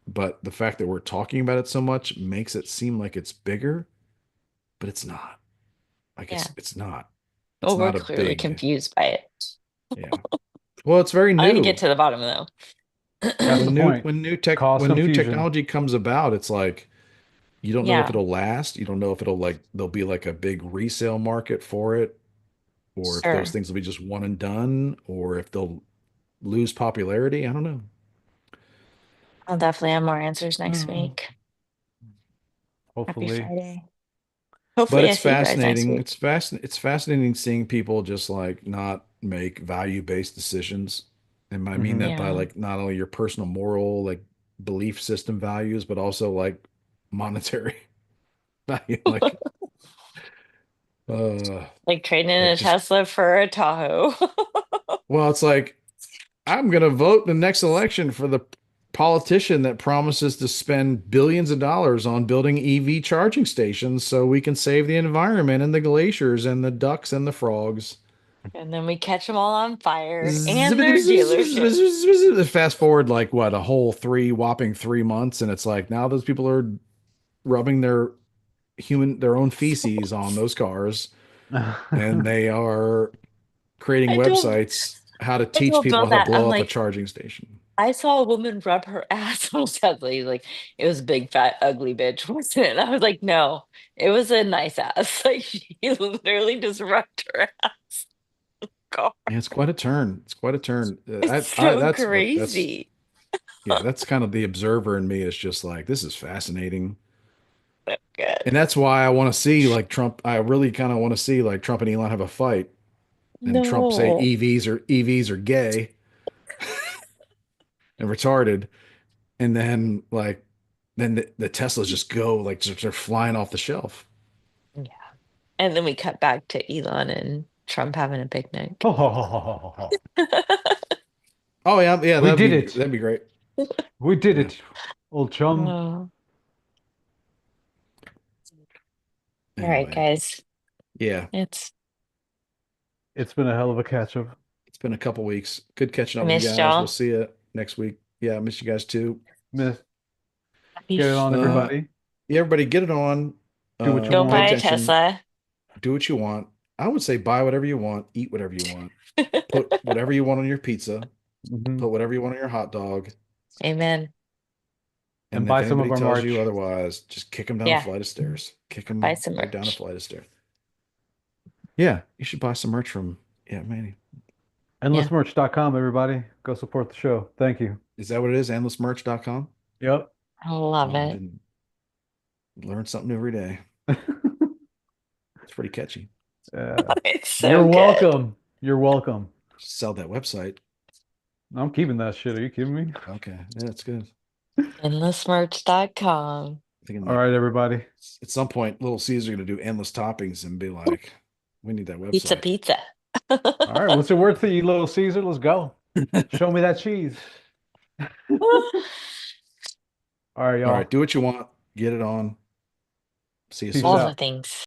but the fact that we're talking about it so much makes it seem like it's bigger, but it's not. Like Yeah. it's not. It's Well, we're not a clearly big, confused by it. yeah. Well, it's very I'm gonna get new. to the bottom though. That's the point. Cause When new confusion. technology comes about, it's like you don't know if Yeah, it'll last. You don't know if it'll like there'll be like a big resale market for it, or if those sure. things will be just one and done, or if they'll lose popularity. I don't know. I'll definitely have more answers next Oh, week. Happy hopefully. Friday. But Hopefully, I it's see you guys next fascinating. week. It's fascinating seeing people just like not make value-based decisions. And I mean Hmm. that by Yeah. like not only your personal moral like belief system values, but also like monetary value. Uh Like trading in like a just Tesla for a Tahoe. well, it's like I'm gonna vote in the next election for the politician that promises to spend billions of dollars on building EV charging stations so we can save the environment and the glaciers and the ducks and the frogs. And then we catch them all on fire and their dealership. Fast forward like what a whole whopping 3 months, and it's like now those people are rubbing their own feces on those cars, and they are creating I told websites how to I teach told people Bill how to that. I'm blow up a like, charging station. I saw a woman rub her ass on a Tesla. He's like, it was a big, fat, ugly bitch, wasn't it? And I was like, no, it was a nice ass. Like she literally just rubbed her ass car. Yeah, it's quite a turn. It's quite a turn. It's so That's crazy. yeah, that's kind of the observer in me is just like this is fascinating. So good. And that's why I want to see like Trump. I really kind of want to see like Trump and Elon have a fight, and Trump say No. EVs are gay and retarded, and then like then the Teslas just go like just they're flying off the shelf. Yeah. And then we cut back to Elon and Trump having a picnic. Oh yeah, yeah, We did it. that'd be great. We did Yeah. it, old chum. Oh. All right, Anyway, guys. yeah, It's It's been a hell of a catch up. it's been a couple weeks. Good catching I up with you missed guys. We'll y'all. see you next week. Yeah, I miss you guys too. Miss, Happy get it on, Uh, everybody. yeah, everybody get it on. Do what you Don't Pay buy want. a attention. Tesla. Do what you want. I would say buy whatever you want, eat whatever you want, put whatever you want on your pizza, Hmm. put whatever you want on your hot dog. Amen. And And if buy some of anybody our tells you merch. otherwise, just kick them down a Yeah. flight of stairs. Kick Buy them some right down a merch. flight of stairs. Yeah, you should buy some merch from, yeah, Manny. Yeah. Endlessmerch.com, everybody. Go support the show. Thank you. Is that what it is? Endlessmerch.com? Yep. I love Oh, I it. didn't learn something new every day. It's pretty catchy. It's You're so good. welcome. You're welcome. Sell that website. I'm keeping that shit. Are you kidding me? Okay. Yeah, that's good. Endlessmerch.com. Thinking All like right, everybody. at some point, Little Caesar gonna do endless toppings and be like, we need that Pizza, website. pizza. All right. What's it worth to you, Little Caesar? Let's go. Show me that cheese. All right, All y'all. right, do what you want. Get it on. See you Peace soon. All the out. things.